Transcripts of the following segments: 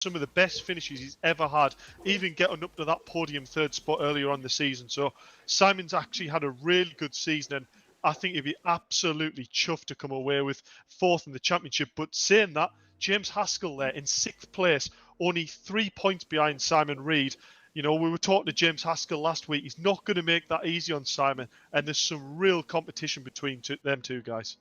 some of the best finishes he's ever had, even getting up to that podium third spot earlier on the season. So Simon's actually had a really good season, and I think he'd be absolutely chuffed to come away with fourth in the championship. But saying that, James Haskell there in sixth place, only 3 points behind Simon Reed. You know, we were talking to James Haskell last week. He's not going to make that easy on Simon, and there's some real competition between them two guys.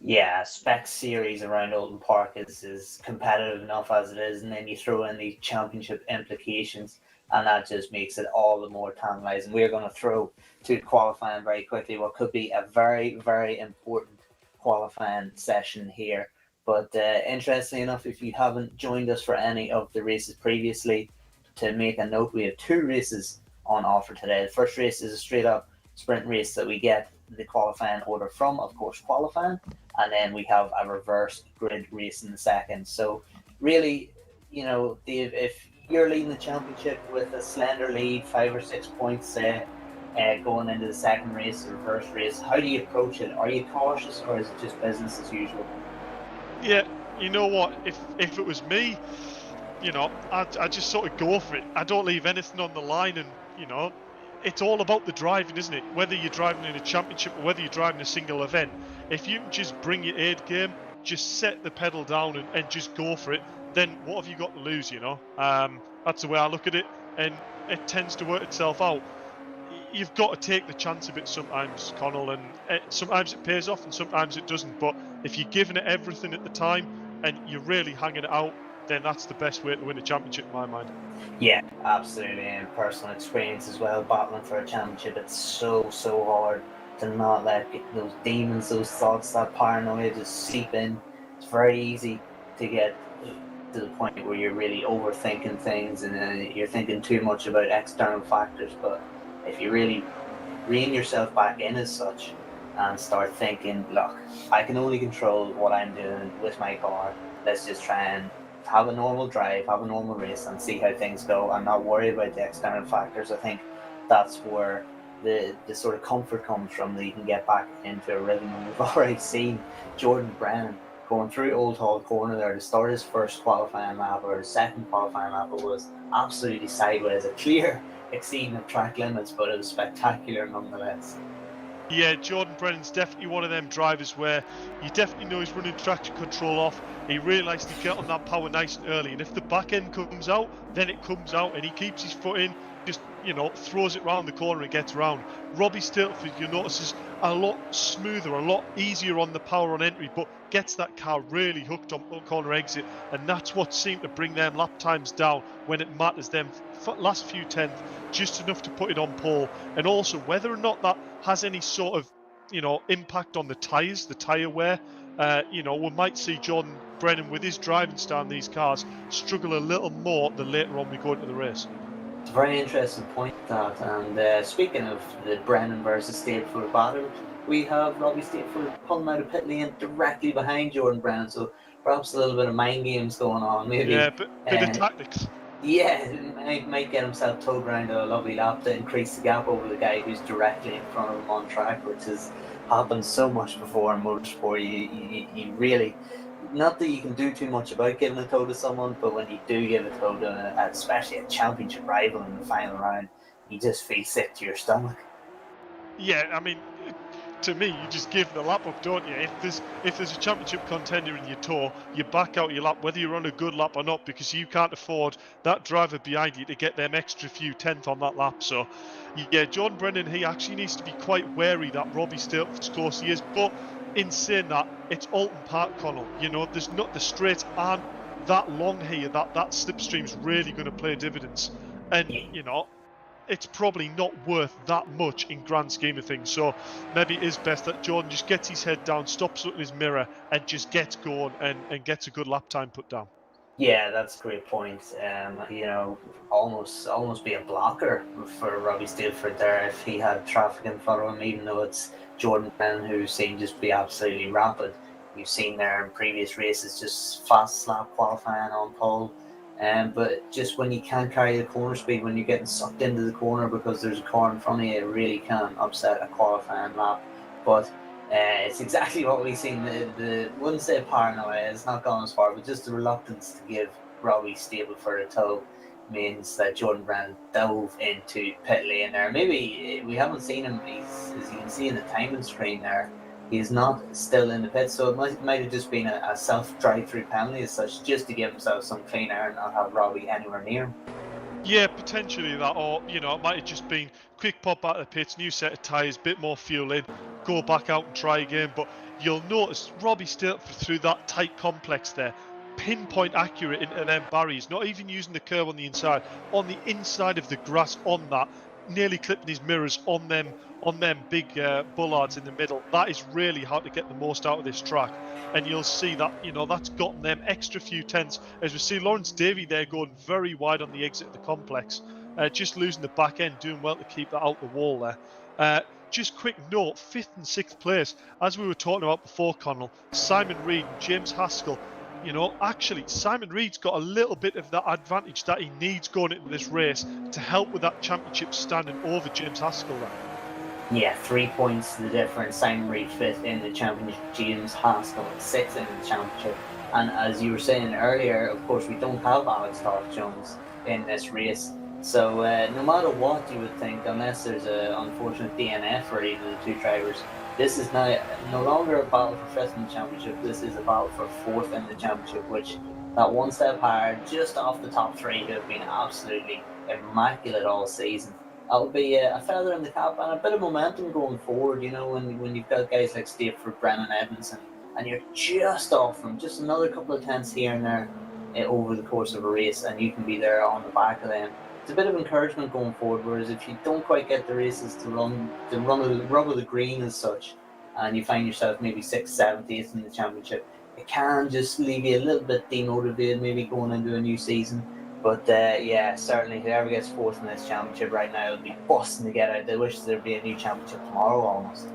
Yeah, spec series around Oulton Park is competitive enough as it is, and then you throw in the championship implications, and that just makes it all the more tantalising. We're going to throw to qualifying very quickly, what could be a very, very important qualifying session here. But interestingly enough, if you haven't joined us for any of the races previously, to make a note, we have two races on offer today. The first race is a straight up sprint race that we get the qualifying order from, of course, qualifying, and then we have a reverse grid race in the second. So really, you know, Dave, if you're leading the championship with a slender lead, 5 or 6 points, going into the second race, the reverse race, how do you approach it? Are you cautious, or is it just business as usual? Yeah, you know what? If it was me, you know, I just sort of go for it. I don't leave anything on the line, and you know, it's all about the driving, isn't it? Whether you're driving in a championship or whether you're driving a single event, if you can just bring your aid game, just set the pedal down and just go for it, then what have you got to lose, you know? That's the way I look at it, and it tends to work itself out. You've got to take the chance a bit sometimes, Connell, and sometimes it pays off and sometimes it doesn't. But if you're giving it everything at the time and you're really hanging it out, then that's the best way to win a championship in my mind. Yeah, absolutely, and personal experience as well, battling for a championship. It's so hard to not let those demons, those thoughts, that paranoia just seep in. It's very easy to get to the point where you're really overthinking things, and you're thinking too much about external factors. But if you really rein yourself back in as such and start thinking, look, I can only control what I'm doing with my car. Let's just try and have a normal drive, have a normal race, and see how things go. I'm not worried about the external factors. I think that's where the sort of comfort comes from, that you can get back into a rhythm. And we've already seen Jordan Brennan going through Old Hall Corner there to start his first qualifying lap, or his second qualifying lap. It was absolutely sideways, a clear exceeding of track limits, but it was spectacular nonetheless. Yeah, Jordan Brennan's definitely one of them drivers where you definitely know he's running traction control off. He realised to get on that power nice and early, and if the back end comes out, then it comes out, and he keeps his foot in, just, you know, throws it round the corner and gets around. Robbie Stilford, you notice, is a lot smoother, a lot easier on the power on entry, but gets that car really hooked on corner exit, and that's what seemed to bring them lap times down when it matters. Them last few tenths, just enough to put it on pole. And also, whether or not that has any sort of, you know, impact on the tyres, the tyre wear, you know, we might see Jordan Brennan with his driving style in these cars struggle a little more the later on we go into the race. It's a very interesting point, that. And speaking of the Brennan versus Stilford battle, we have Robbie Stilford pulling out of pit lane directly behind Jordan Brennan. So perhaps a little bit of mind games going on, maybe. Yeah, bit of tactics. Yeah, he might get himself towed around a lovely lap to increase the gap over the guy who's directly in front of him on track, which has happened so much before in motorsport. You really, not that you can do too much about giving a tow to someone, but when you do give a tow to especially a championship rival in the final round, you just feel sick to your stomach. Yeah, I mean, to me, you just give the lap up, don't you? If there's a championship contender in your tour, you back out your lap, whether you're on a good lap or not, because you can't afford that driver behind you to get them extra few tenths on that lap. So, yeah, Jordan Brennan, he actually needs to be quite wary that Robbie Stilford's close he is. But in saying that, it's Oulton Park, Connell. You know, there's not, the straights aren't that long here. That slipstream's really going to play dividends, and you know, it's probably not worth that much in grand scheme of things. So maybe it is best that Jordan just gets his head down, stops looking in his mirror, and just gets going and gets a good lap time put down. Yeah, that's a great point. You know, almost be a blocker for Robbie Stilford there if he had traffic in front of him, even though it's Jordan Brennan who seemed just to be absolutely rapid. You've seen there in previous races just fast slap qualifying on pole. But just when you can't carry the corner speed, when you're getting sucked into the corner because there's a car in front of you, it really can upset a qualifying lap. But it's exactly what we've seen. The wouldn't say paranoia, it's not gone as far, but just the reluctance to give Robbie Stilford at toe means that Jordan Brand dove into pit lane there. Maybe we haven't seen him. He's, as you can see in the timing screen there, he's not still in the pit, so it might have just been a self drive-through penalty as such, just to give himself some clean air and not have Robbie anywhere near him. Yeah, potentially that, or it might have just been quick pop out of the pits, new set of tyres, bit more fuel in, go back out and try again. But you'll notice Robbie Stilford through that tight complex there, pinpoint accurate into them barriers, not even using the curve on the inside of the grass on that, nearly clipping his mirrors on them big bollards in the middle. That is really how to get the most out of this track. And you'll see that, that's gotten them extra few tenths. As we see Lawrence Davey there going very wide on the exit of the complex, just losing the back end, doing well to keep that out the wall there. Just quick note, 5th and 6th place, as we were talking about before, Connell, Simon Reed and James Haskell. Actually, Simon Reed's got a little bit of that advantage that he needs going into this race to help with that championship standing over James Haskell there. Yeah, 3 points to the difference. Simon Reed 5th in the championship, James Haskell 6th in the championship. And as you were saying earlier, of course, we don't have Alex Toft-Jones in this race. So no matter what you would think, unless there's an unfortunate DNF for either of the two drivers, this is now no longer a battle for 5th in the championship. This is a battle for 4th in the championship, which that one step higher, just off the top three, who have been absolutely immaculate all season. That'll be a feather in the cap and a bit of momentum going forward, when you've got guys like Stilford, Brennan, Edmondson, and you're just off them, just another couple of tenths here and there over the course of a race, and you can be there on the back of them. It's a bit of encouragement going forward, whereas if you don't quite get the races to run of the green as such, and you find yourself maybe 6th, 7th, 8th in the championship, it can just leave you a little bit demotivated maybe going into a new season. But yeah, certainly whoever gets 4th in this championship right now will be busting to get out. They wish there'd be a new championship tomorrow almost.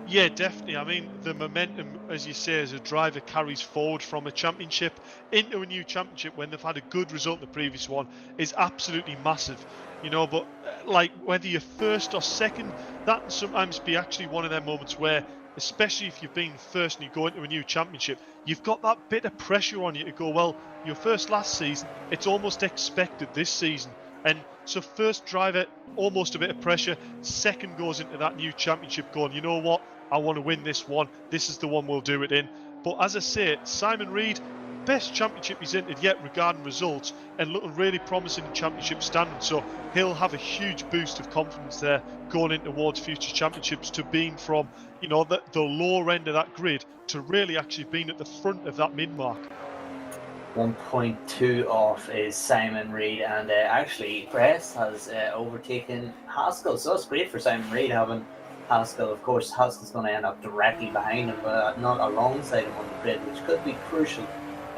Yeah, definitely. I mean, the momentum, as you say, as a driver carries forward from a championship into a new championship when they've had a good result in the previous one is absolutely massive. But like whether you're 1st or 2nd, that can sometimes be actually one of them moments where, especially if you've been 1st and you go into a new championship, you've got that bit of pressure on you to go, well, you're 1st last season, it's almost expected this season. And so 1st driver, almost a bit of pressure. 2nd goes into that new championship going, you know what? I want to win this one. This is the one we'll do it in. But as I say, Simon Reed, best championship he's entered yet regarding results, and looking really promising in championship standing. So he'll have a huge boost of confidence there going in towards future championships, to being from, the lower end of that grid to really actually being at the front of that mid-mark. 1.2 off is Simon Reed, and actually Press has overtaken Haskell, so that's great for Simon Reed having Haskell. Of course, Haskell's going to end up directly behind him, but not alongside him on the grid, which could be crucial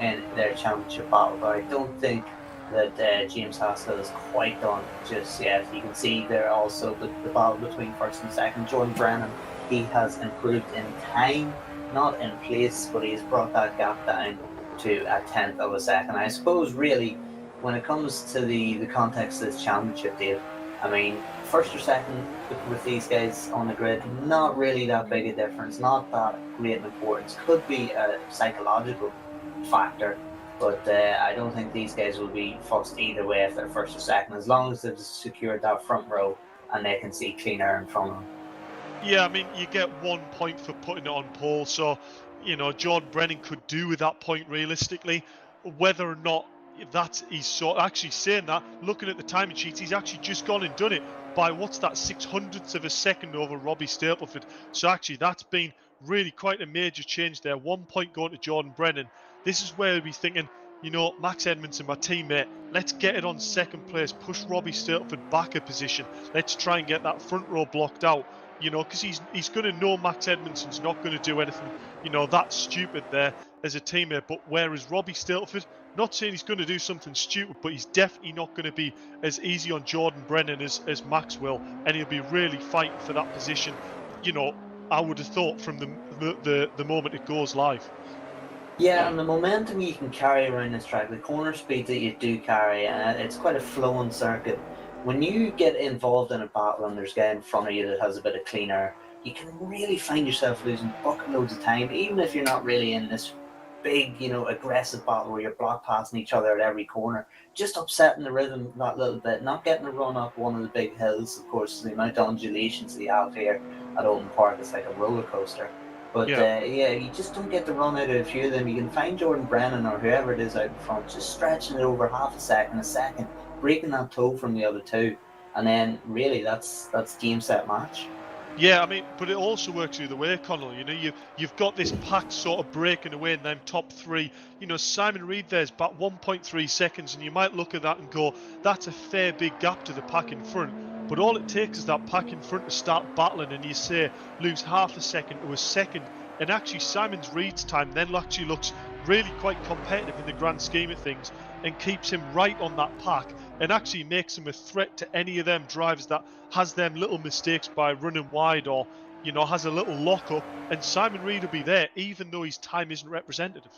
in their championship battle. But I don't think that James Haskell is quite done just yet. You can see there also the battle between 1st and 2nd. Jordan Brennan, he has improved in time, not in place, but he's brought that gap down to a 10th of a second. I suppose really when it comes to the context of this championship, Dave, I mean, 1st or 2nd with these guys on the grid, not really that big a difference, not that great importance. Could be a psychological factor, but I don't think these guys will be fussed either way if they're 1st or 2nd, as long as they've secured that front row and they can see clean air in front of them. Yeah, I mean, you get 1 point for putting it on pole, so Jordan Brennan could do with that point realistically. Whether or not he's sort of actually saying that, looking at the timing sheets, he's actually just gone and done it by what's that 600th of a second over Robbie Stilford. So actually that's been really quite a major change there. 1 point going to Jordan Brennan. This is where we'll be thinking, Max Edmondson, my teammate, let's get it on 2nd place, push Robbie Stilford back a position. Let's try and get that front row blocked out. Because he's going to know Max Edmondson's not going to do anything, that stupid there as a teammate. But whereas Robbie Stilford, not saying he's going to do something stupid, but he's definitely not going to be as easy on Jordan Brennan as Max will, and he'll be really fighting for that position. I would have thought from the moment it goes live. Yeah, and the momentum you can carry around this track, the corner speed that you do carry, and it's quite a flowing circuit. When you get involved in a battle and there's a guy in front of you that has a bit of clean air, you can really find yourself losing bucket loads of time, even if you're not really in this big, aggressive battle where you're block passing each other at every corner, just upsetting the rhythm that little bit, not getting a run up one of the big hills. Of course, the amount of undulations they have here at Oulton Park is like a roller coaster. But you just don't get the run out of a few of them. You can find Jordan Brennan or whoever it is out in front, just stretching it over half a second, breaking that toe from the other two, and then really that's game set match. Yeah, I mean, but it also works either way, Connell. You've got this pack sort of breaking away in them top three. Simon Reed there's about 1.3 seconds, and you might look at that and go, that's a fair big gap to the pack in front. But all it takes is that pack in front to start battling, and you say lose half a second to a second, and actually Simon Reed's time then actually looks really quite competitive in the grand scheme of things, and keeps him right on that pack, and actually makes him a threat to any of them drivers that has them little mistakes by running wide or has a little lock up, and Simon Reed will be there even though his time isn't representative.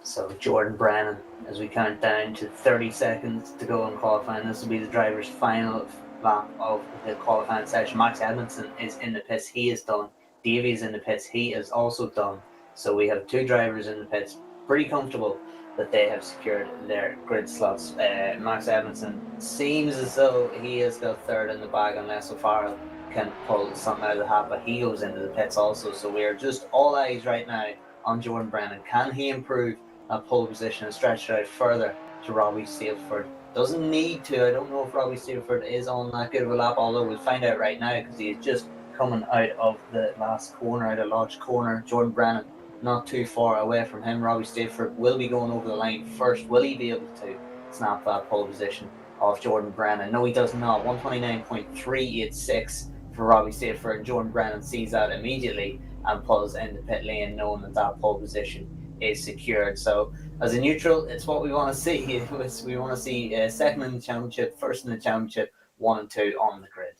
So Jordan Brennan, as we count down to 30 seconds to go in qualifying, this will be the driver's final lap of the qualifying session. Max Edmondson is in the pits, he is done. Davey is in the pits, he is also done. So we have two drivers in the pits, pretty comfortable that they have secured their grid slots. Max Edmondson seems as though he has got third in the bag unless Farrell can pull something out of the hat, but he goes into the pits also. So we are just all eyes right now on Jordan Brennan. Can he improve that pole position and stretch it out further to Robbie Stilford? Doesn't need to. I don't know if Robbie Stilford is on that good of a lap, although we'll find out right now because he is just coming out of the last corner, out of Lodge Corner. Jordan Brennan not too far away from him. Robbie Stilford will be going over the line first. Will he be able to snap that pole position off Jordan Brennan? No, he does not. 129.386 for Robbie Stilford, and Jordan Brennan sees that immediately and pulls in the pit lane knowing that pole position is secured. So as a neutral, it's what we want to see. We want to see second in the championship, first in the championship, 1 and 2 on the grid.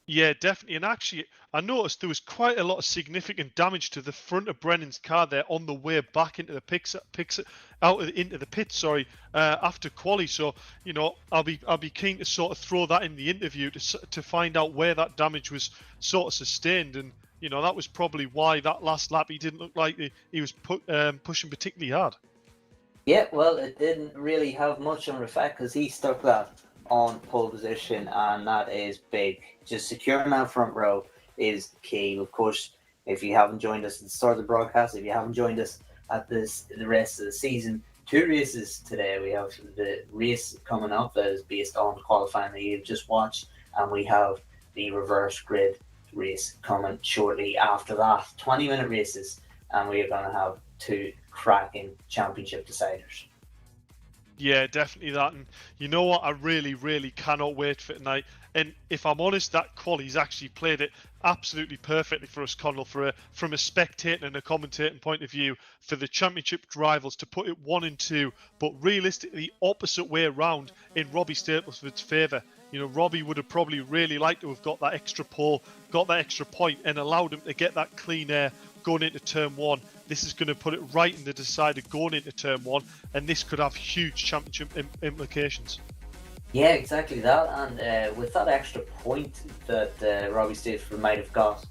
Yeah, definitely. And actually, I noticed there was quite a lot of significant damage to the front of Brennan's car there on the way back into the into the pit. After quali. So I'll be keen to sort of throw that in the interview to find out where that damage was sort of sustained, and that was probably why that last lap he didn't look like he was pushing particularly hard. Yeah, well, it didn't really have much of an effect because he stuck that on pole position, and that is big. Just securing that front row is key. Of course, if you haven't joined us at the start of the broadcast, if you haven't joined us at the rest of the season, 2 races today. We have the race coming up that is based on qualifying that you've just watched, and we have the reverse grid race coming shortly after that. 20-minute races, and we are going to have 2 cracking championship deciders. Yeah, definitely that. And you know what? I really, really cannot wait for tonight. And if I'm honest, that quali's actually played it absolutely perfectly for us, Connell, from a spectator and a commentating point of view, for the championship rivals to put it 1 and 2, but realistically the opposite way around in Robbie Stilford's favour. Robbie would have probably really liked to have got that extra pole, got that extra point, and allowed him to get that clean air going into turn 1. This is going to put it right in the decider going into turn 1, and this could have huge championship implications. Yeah, exactly that. And with that extra point that Robbie Stilford might have got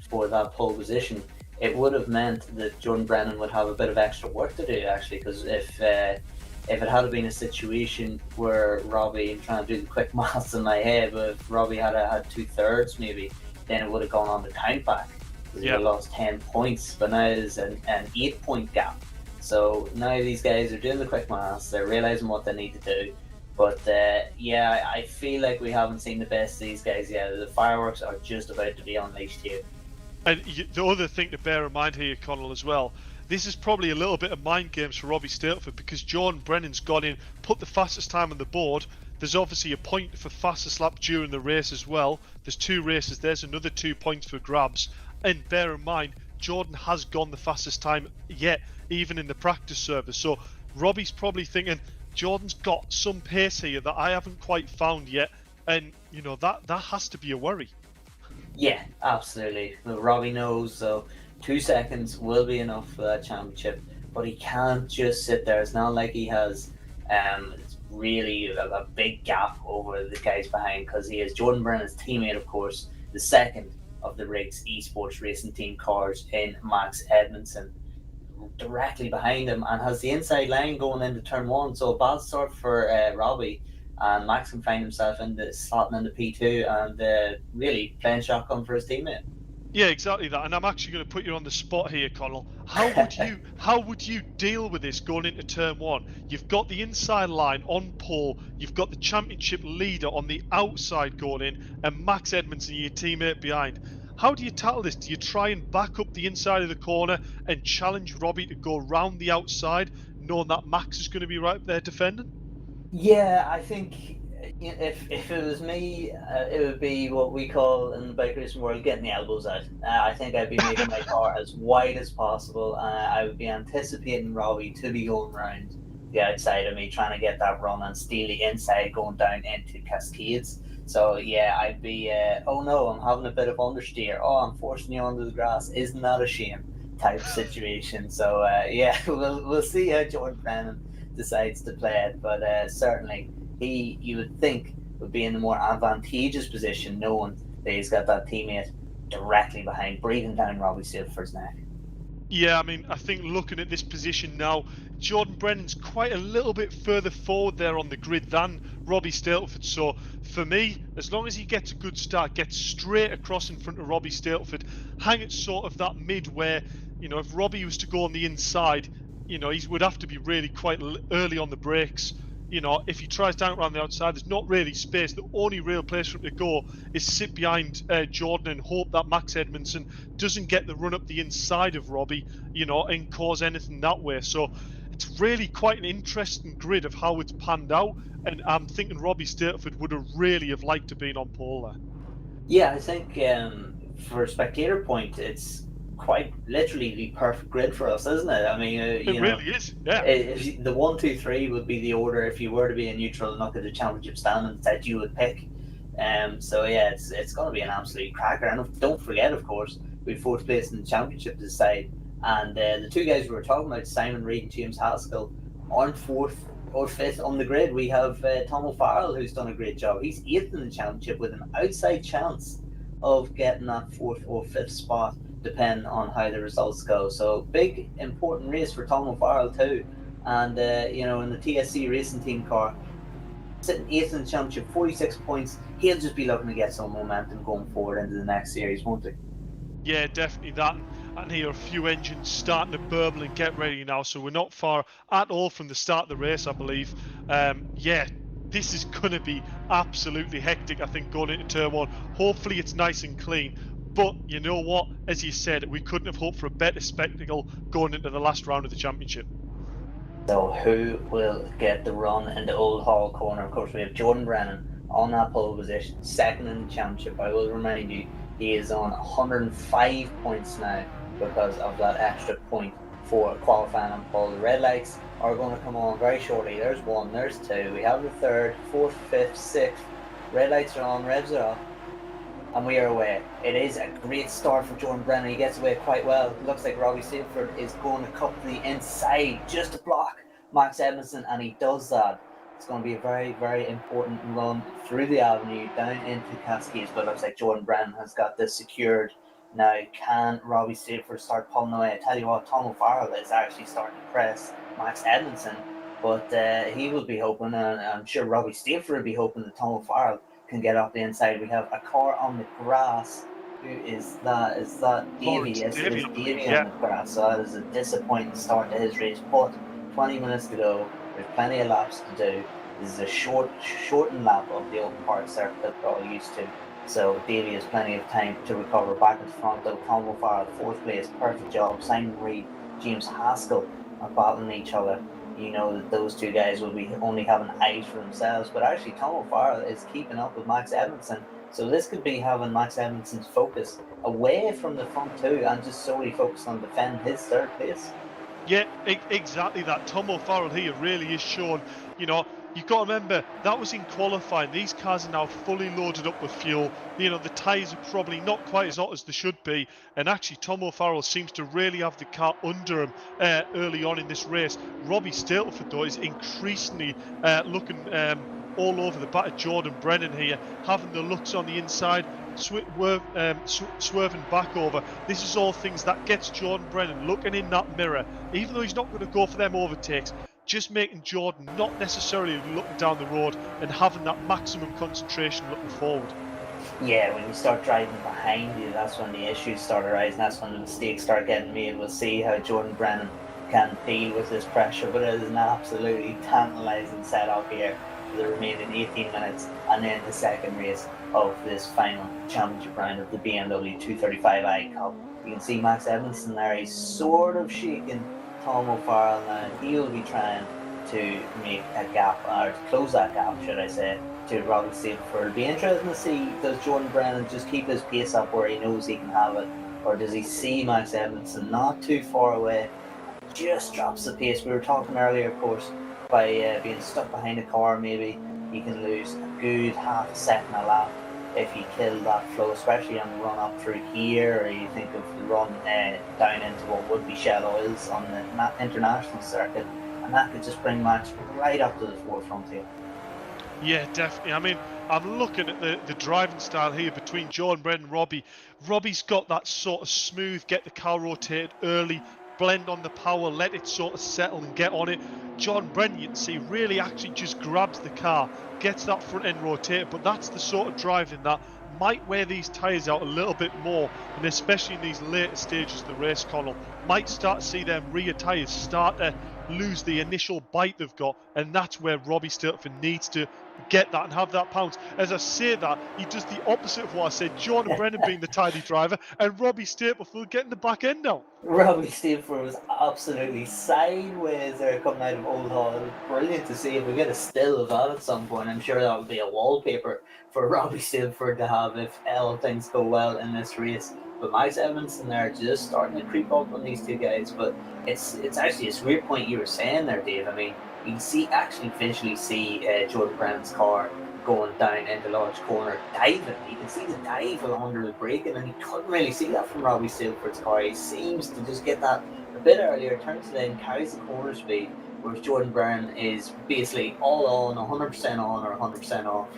for that pole position, it would have meant that Jordan Brennan would have a bit of extra work to do, actually, because if it had been a situation where Robbie, I'm trying to do the quick maths in my head, but if Robbie had 2/3 maybe, then it would have gone on the count back. He lost 10 points, but now there's an 8-point gap. So now these guys are doing the quick maths, they're realising what they need to do. But I feel like we haven't seen the best of these guys yet. The fireworks are just about to be unleashed here. And the other thing to bear in mind here, Connell, as well, this is probably a little bit of mind games for Robbie Stilford, because Jordan Brennan's gone in, put the fastest time on the board. There's obviously a point for fastest lap during the race as well. There's 2 races, there's another 2 points for grabs. And bear in mind, Jordan has gone the fastest time yet, even in the practice service. So Robbie's probably thinking, Jordan's got some pace here that I haven't quite found yet. And, that has to be a worry. Yeah, absolutely. Robbie knows, so 2 seconds will be enough for that championship. But he can't just sit there. It's not like he has really a big gap over the guys behind, because he is Jordan Brennan's teammate, of course, the second of the Riggs Esports Racing Team cars in Max Edmondson. directly behind him and has the inside line going into turn one. So a bad start for Robbie, and Max can find himself slotting into P2 and really playing shotgun for his teammate. Yeah, exactly that. And I'm actually going to put you on the spot here, Connell. How would you deal with this going into turn one? You've got the inside line on pole, you've got the championship leader on the outside going in, and Max Edmondson, your teammate behind. How do you tackle this? Do you try and back up the inside of the corner and challenge Robbie to go round the outside, knowing that Max is going to be right there defending? Yeah, I think if it was me, it would be what we call in the bike racing world getting the elbows out. I think I'd be making my car as wide as possible. I would be anticipating Robbie to be going round the outside of me, trying to get that run and steal the inside going down into Cascades. So yeah, I'd be, oh no, I'm having a bit of understeer. Oh, I'm forcing you under the grass. Isn't that a shame? Type situation. So yeah, we'll see how Jordan Brennan decides to play it, but certainly you would think would be in a more advantageous position, knowing that he's got that teammate directly behind, breathing down Robbie Stilford's neck. Yeah, I mean, I think looking at this position now, Jordan Brennan's quite a little bit further forward there on the grid than Robbie Stilford. So for me, as long as he gets a good start, gets straight across in front of Robbie Stilford, hang it sort of that mid where, if Robbie was to go on the inside, he would have to be really quite early on the brakes. If he tries down around the outside, there's not really space. The only real place for him to go is sit behind Jordan and hope that Max Edmondson doesn't get the run up the inside of Robbie, and cause anything that way. So it's really quite an interesting grid of how it's panned out. And I'm thinking Robbie Stilford would have really have liked to been on pole there. Yeah, I think for a spectator point, it's quite literally the perfect grid for us, isn't it? I mean, It really is, yeah. The 1, 2, 3 would be the order if you were to be a neutral and look at the championship standings that you would pick. So yeah, it's going to be an absolute cracker. And don't forget, of course, we fourth place in the championship to decide, and the two guys we were talking about, Simon Reed and James Haskell, aren't fourth or fifth on the grid. We have Tom O'Farrell, who's done a great job. He's eighth in the championship with an outside chance of getting that fourth or fifth spot, depending on how the results go. So big, important race for Tom O'Farrell too. And in the TSC racing team car, sitting eighth in the championship, 46 points. He'll just be looking to get some momentum going forward into the next series, won't he? Yeah, definitely that. And here a few engines starting to burble and get ready now. So we're not far at all from the start of the race, I believe. Yeah, this is going to be absolutely hectic, I think, going into turn one. Hopefully it's nice and clean. But you know what? As you said, we couldn't have hoped for a better spectacle going into the last round of the championship. So who will get the run in the Old Hall corner? Of course, we have Jordan Brennan on that pole position, second in the championship. I will remind you, he is on 105 points now because of that extra point for qualifying on pole. The red lights are going to come on very shortly. There's one, there's two. We have the third, fourth, fifth, sixth. Red lights are on, revs are off, and we are away. It is a great start for Jordan Brennan. He gets away quite well. It looks like Robbie Stilford is going to cut to the inside just to block Max Edmondson, and he does that. It's going to be a very, very important run through the avenue down into Cascades, but it looks like Jordan Brennan has got this secured. Now, can Robbie Stilford start pulling away? I tell you what, Tom O'Farrell is actually starting to press Max Edmondson, but he will be hoping, and I'm sure Robbie Stilford will be hoping that Tom O'Farrell can get up the inside. We have a car on the grass. Who is that? Is that Davey? Yes, it is Davey on the grass. So that is a disappointing start to his race. But 20 minutes to go. There's plenty of laps to do. This is a shortened lap of the open park circuit that we're all used to. So Davey has plenty of time to recover back in front. Though Tom O'Farrell, fourth place, perfect job. Simon Reed, James Haskell are battling each other. You know that those two guys will be only having eyes for themselves, but actually Tom O'Farrell is keeping up with Max Edmondson. So this could be having Max Edmondson's focus away from the front two and just solely focused on defending his third place. Yeah, exactly that. Tom O'Farrell here really is shown, you've got to remember, that was in qualifying. These cars are now fully loaded up with fuel. The tyres are probably not quite as hot as they should be. And actually, Tom O'Farrell seems to really have the car under him early on in this race. Robbie Stilford, though, is increasingly looking all over the back of Jordan Brennan here, having the looks on the inside, swerving back over. This is all things that gets Jordan Brennan looking in that mirror, even though he's not going to go for them overtakes, just making Jordan not necessarily looking down the road and having that maximum concentration looking forward. Yeah, when you start driving behind you, that's when the issues start arising. That's when the mistakes start getting made. We'll see how Jordan Brennan can deal with this pressure, but it is an absolutely tantalising setup here for the remaining 18 minutes, and then the second race of this final championship round of the BMW 235i Cup. You can see Max Edmondson there. He's sort of shaking Tom O'Farrell now. He'll be trying to make a gap, or to close that gap, should I say, to Robbie Stilford. It'll be interesting to see, does Jordan Brennan just keep his pace up where he knows he can have it, or does he see Max Edmondson not too far away, just drops the pace? We were talking earlier, of course, by being stuck behind a car, maybe he can lose a good half a second a lap if he killed that flow, especially on the run up through here, or you think of the run down into what would be Shell Oils on the international circuit, and that could just bring Max right up to the forefront here. Yeah, definitely. I mean, I'm looking at the driving style here between Jordan Brennan and Robbie. Robbie's got that sort of smooth, get the car rotated early, blend on the power, let it sort of settle and get on it. Jordan Brennan, you can see, really actually just grabs the car, gets that front end rotated, but that's the sort of driving that might wear these tyres out a little bit more, and especially in these later stages of the race, Connell, might start to see them rear tyres start to lose the initial bite they've got, and that's where Robbie Stilford needs to get that and have that pounce. As I say that, he does the opposite of what I said. Jordan Brennan being the tidy driver and Robbie Stilford getting the back end out. Robbie Stilford was absolutely sideways there coming out of Oulton. It was brilliant to see. If we get a still of that at some point, I'm sure that would be a wallpaper for Robbie Stilford to have if all things go well in this race. But Max Edmondson there just starting to creep up on these two guys. But it's actually a weird point you were saying there, Dave. I mean, you can actually visually see Jordan Brennan's car going down into large corner, diving. You can see the dive under the braking, and you couldn't really see that from Robbie Stilford's car. He seems to just get that a bit earlier, turns it in, carries the corner speed, whereas Jordan Brennan is basically all on, 100% on or 100% off.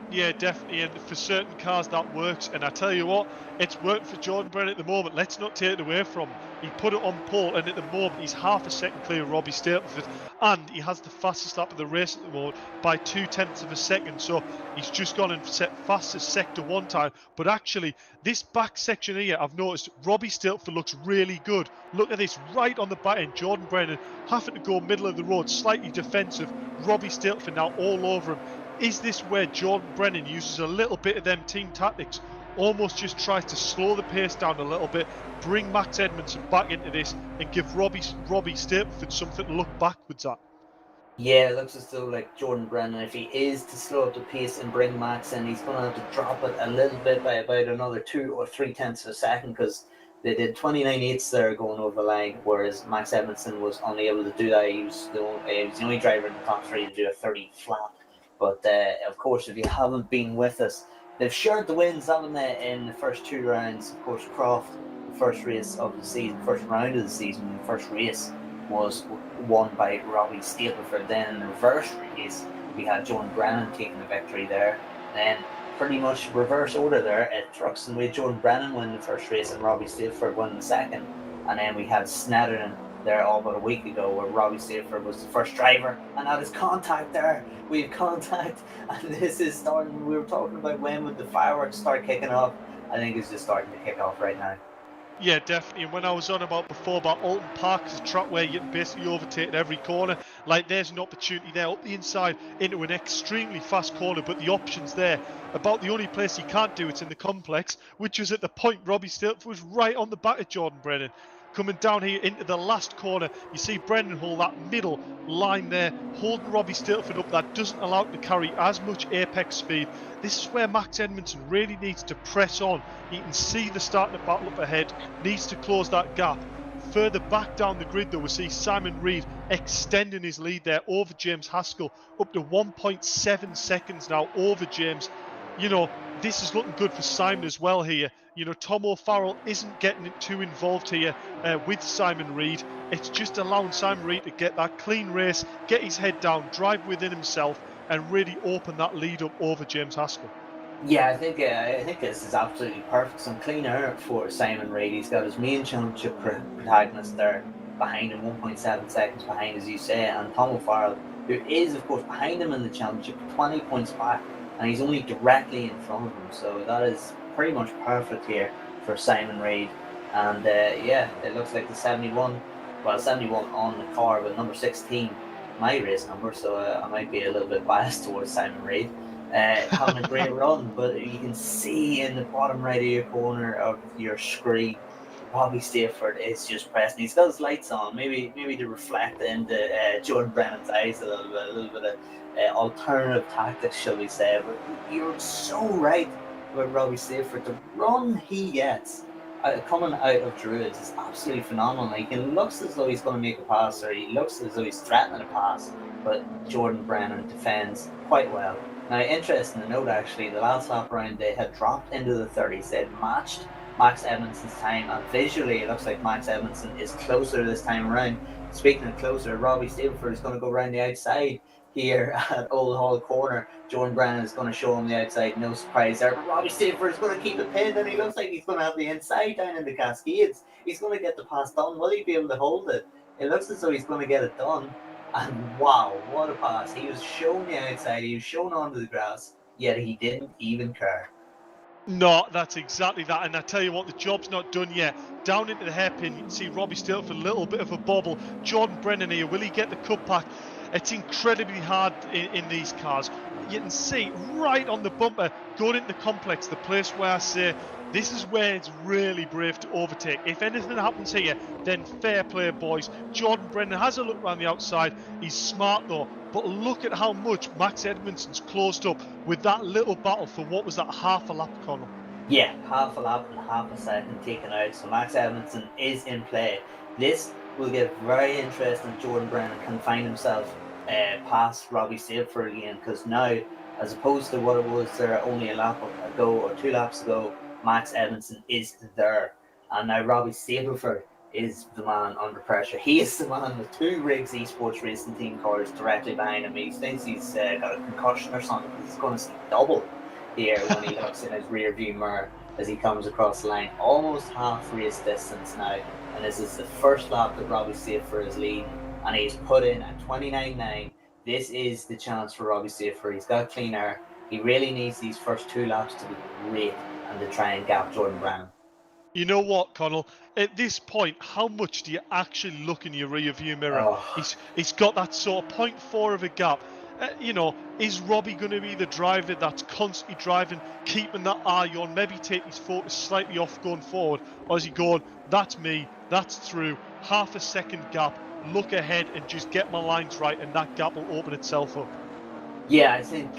Yeah, definitely, and for certain cars that works, and I tell you what, it's worked for Jordan Brennan at the moment. Let's not take it away from him. He put it on pole, and at the moment he's half a second clear of Robbie Stilford, and he has the fastest lap of the race at the moment by 0.2 of a second. So he's just gone and set fastest sector one time. But actually, this back section here, I've noticed Robbie Stilford looks really good. Look at this, right on the back end. Jordan Brennan having to go middle of the road, slightly defensive. Robbie Stilford now all over him. Is this where Jordan Brennan uses a little bit of them team tactics, almost just tries to slow the pace down a little bit, bring Max Edmondson back into this, and give Robbie Stilford something to look backwards at? Yeah, it looks as though like Jordan Brennan, if he is to slow up the pace and bring Max in, he's going to have to drop it a little bit by about another 2 or 3 tenths of a second, because they did 29.8 there going over the line, whereas Max Edmondson was unable to do that. He was the only driver in the top three to do a 30 flat. But of course, if you haven't been with us, they've shared the wins, haven't they, in the first 2 rounds. Of course, Croft, the first race of the season, first round of the season, the first race was won by Robbie Stilford. Then in the reverse race, we had Jordan Brennan taking the victory there. Then pretty much reverse order there at Trucks, and we had Jordan Brennan win the first race and Robbie Stilford win the second. And then we had Snedden there all but a week ago, where Robbie Stilford was the first driver, and that is contact there. We have contact, and this is starting. We were talking about when would the fireworks start kicking off. I think it's just starting to kick off right now. Yeah, definitely. And when I was on about before about Oulton Park as a track where you can basically overtake at every corner, like there's an opportunity there up the inside into an extremely fast corner, but the option's there. About the only place you can't do it's in the complex, which was at the point Robbie Stilford was right on the back of Jordan Brennan. Coming down here into the last corner, you see Brendan hold that middle line there, holding Robbie Stilford up. That doesn't allow him to carry as much apex speed. This is where Max Edmondson really needs to press on. You can see the starting to battle up ahead, needs to close that gap. Further back down the grid, though, we see Simon Reed extending his lead there over James Haskell, up to 1.7 seconds now over James. You know, this is looking good for Simon as well here. You know, Tom O'Farrell isn't getting too involved here with Simon Reed. It's just allowing Simon Reed to get that clean race, get his head down, drive within himself, and really open that lead up over James Haskell. Yeah, I think this is absolutely perfect. Some clean air for Simon Reid. He's got his main championship protagonist there behind him, 1.7 seconds behind, as you say, and Tom Farrell, who is, of course, behind him in the championship, 20 points back, and he's only directly in front of him. So that is pretty much perfect here for Simon Reid. And yeah, it looks like the 71 on the car, but number 16, my race number, so I might be a little bit biased towards Simon Reid. Having a great run, but you can see in the bottom right of your corner of your screen, Robbie Stilford is just pressing. He's got his lights on, maybe to reflect into Jordan Brennan's eyes a little bit of alternative tactics, shall we say. But you're so right with Robbie Stilford. The run he gets coming out of Druids is absolutely phenomenal. Like, he looks as though he's going to make a pass, or he looks as though he's threatening a pass, but Jordan Brennan defends quite well. Now, interesting to note, actually, the last lap round they had dropped into the 30s. They had matched Max Edmondson's time, and visually it looks like Max Edmondson is closer this time around. Speaking of closer, Robbie Stilford is going to go around the outside here at Old Hall Corner. Jordan Brennan is going to show him the outside, no surprise there. But Robbie Stilford is going to keep it pinned, and he looks like he's going to have the inside down in the Cascades. He's going to get the pass done. Will he be able to hold it? It looks as though he's going to get it done. And wow, what a pass. He was shown the outside, he was shown onto the grass, yet he didn't even care. No, that's exactly that. And I tell you what, the job's not done yet. Down into the hairpin, you can see Robbie Stilford, a little bit of a bobble. Jordan Brennan here, will he get the cutback? It's incredibly hard in these cars. You can see right on the bumper, going into the complex, the place where I say, this is where it's really brave to overtake. If anything happens here, then fair play, boys. Jordan Brennan has a look around the outside. He's smart though. But look at how much Max Edmondson's closed up with that little battle for what was that, half a lap, Connor? Yeah, half a lap and half a second taken out. So Max Edmondson is in play. This will get very interesting. Jordan Brennan can find himself past Robbie Stilford again, because now, as opposed to what it was there only a lap ago or 2 laps ago, Max Edmondson is there. And now Robbie Stilford is the man under pressure. He is the man with 2 Riggs Esports Racing Team cars directly behind him. He thinks he's got a concussion or something, because he's going to see double here when he looks in his rear view mirror as he comes across the line. Almost half race distance now, and this is the first lap that Robbie Stilford is leading, and he's put in at 29.9. This is the chance for Robbie Stilford. He's got clean air. He really needs these first 2 laps to be great and to try and gap Jordan Brennan. You know what, Connell? At this point, how much do you actually look in your rear view mirror? Oh. He's got that sort of 0.4 of a gap. You know, is Robbie going to be the driver that's constantly driving, keeping that eye on, maybe take his focus slightly off going forward? Or is he going, that's me, that's through, half a second gap, look ahead and just get my lines right, and that gap will open itself up? Yeah, I think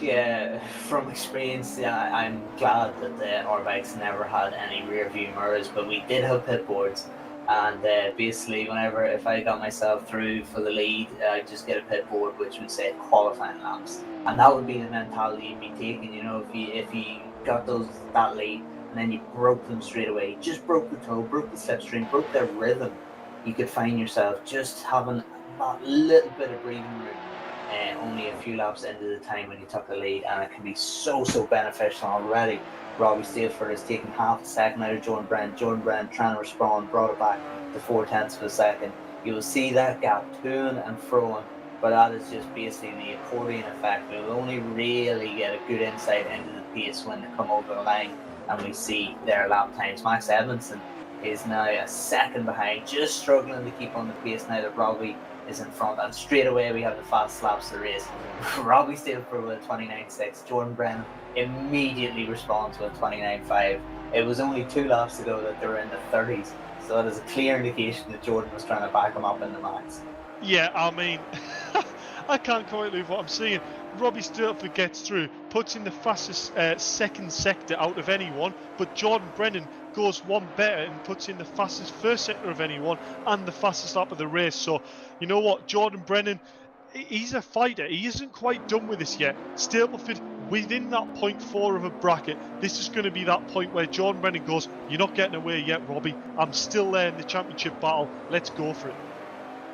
from experience, I'm glad that our bikes never had any rear view mirrors, but we did have pit boards. And basically, if I got myself through for the lead, I'd just get a pit board which would say qualifying laps, and that would be the mentality you'd be taking. You know, if you got that lead and then you broke them straight away, just broke the toe, broke the slipstream, broke their rhythm, you could find yourself just having that little bit of breathing room. Only a few laps into the time when you took the lead, and it can be so beneficial already. Robbie Stilford has taken half a second out of Jordan Brennan. Jordan Brennan trying to respond, brought it back to 0.4 of a second. You will see that gap toing and froing, but that is just basically the accordion effect. We'll only really get a good insight into the pace when they come over the line and we see their lap times. Max Edmondson is now a second behind, just struggling to keep on the pace now that Robbie is in front, and straight away we have the fast laps of the race. Robbie Stilford with 29.6, Jordan Brennan immediately responds with 29.5. It was only 2 laps ago that they were in the 30s, so that is a clear indication that Jordan was trying to back him up in the max. Yeah, I mean, I can't quite believe what I'm seeing. Robbie Stilford gets through, puts in the fastest second sector out of anyone, but Jordan Brennan goes one better and puts in the fastest first sector of anyone and the fastest lap of the race. So, you know what, Jordan Brennan, he's a fighter. He isn't quite done with this yet. Stableford within that 0.4 of a bracket. This is going to be that point where Jordan Brennan goes, you're not getting away yet, Robbie. I'm still there in the championship battle. Let's go for it.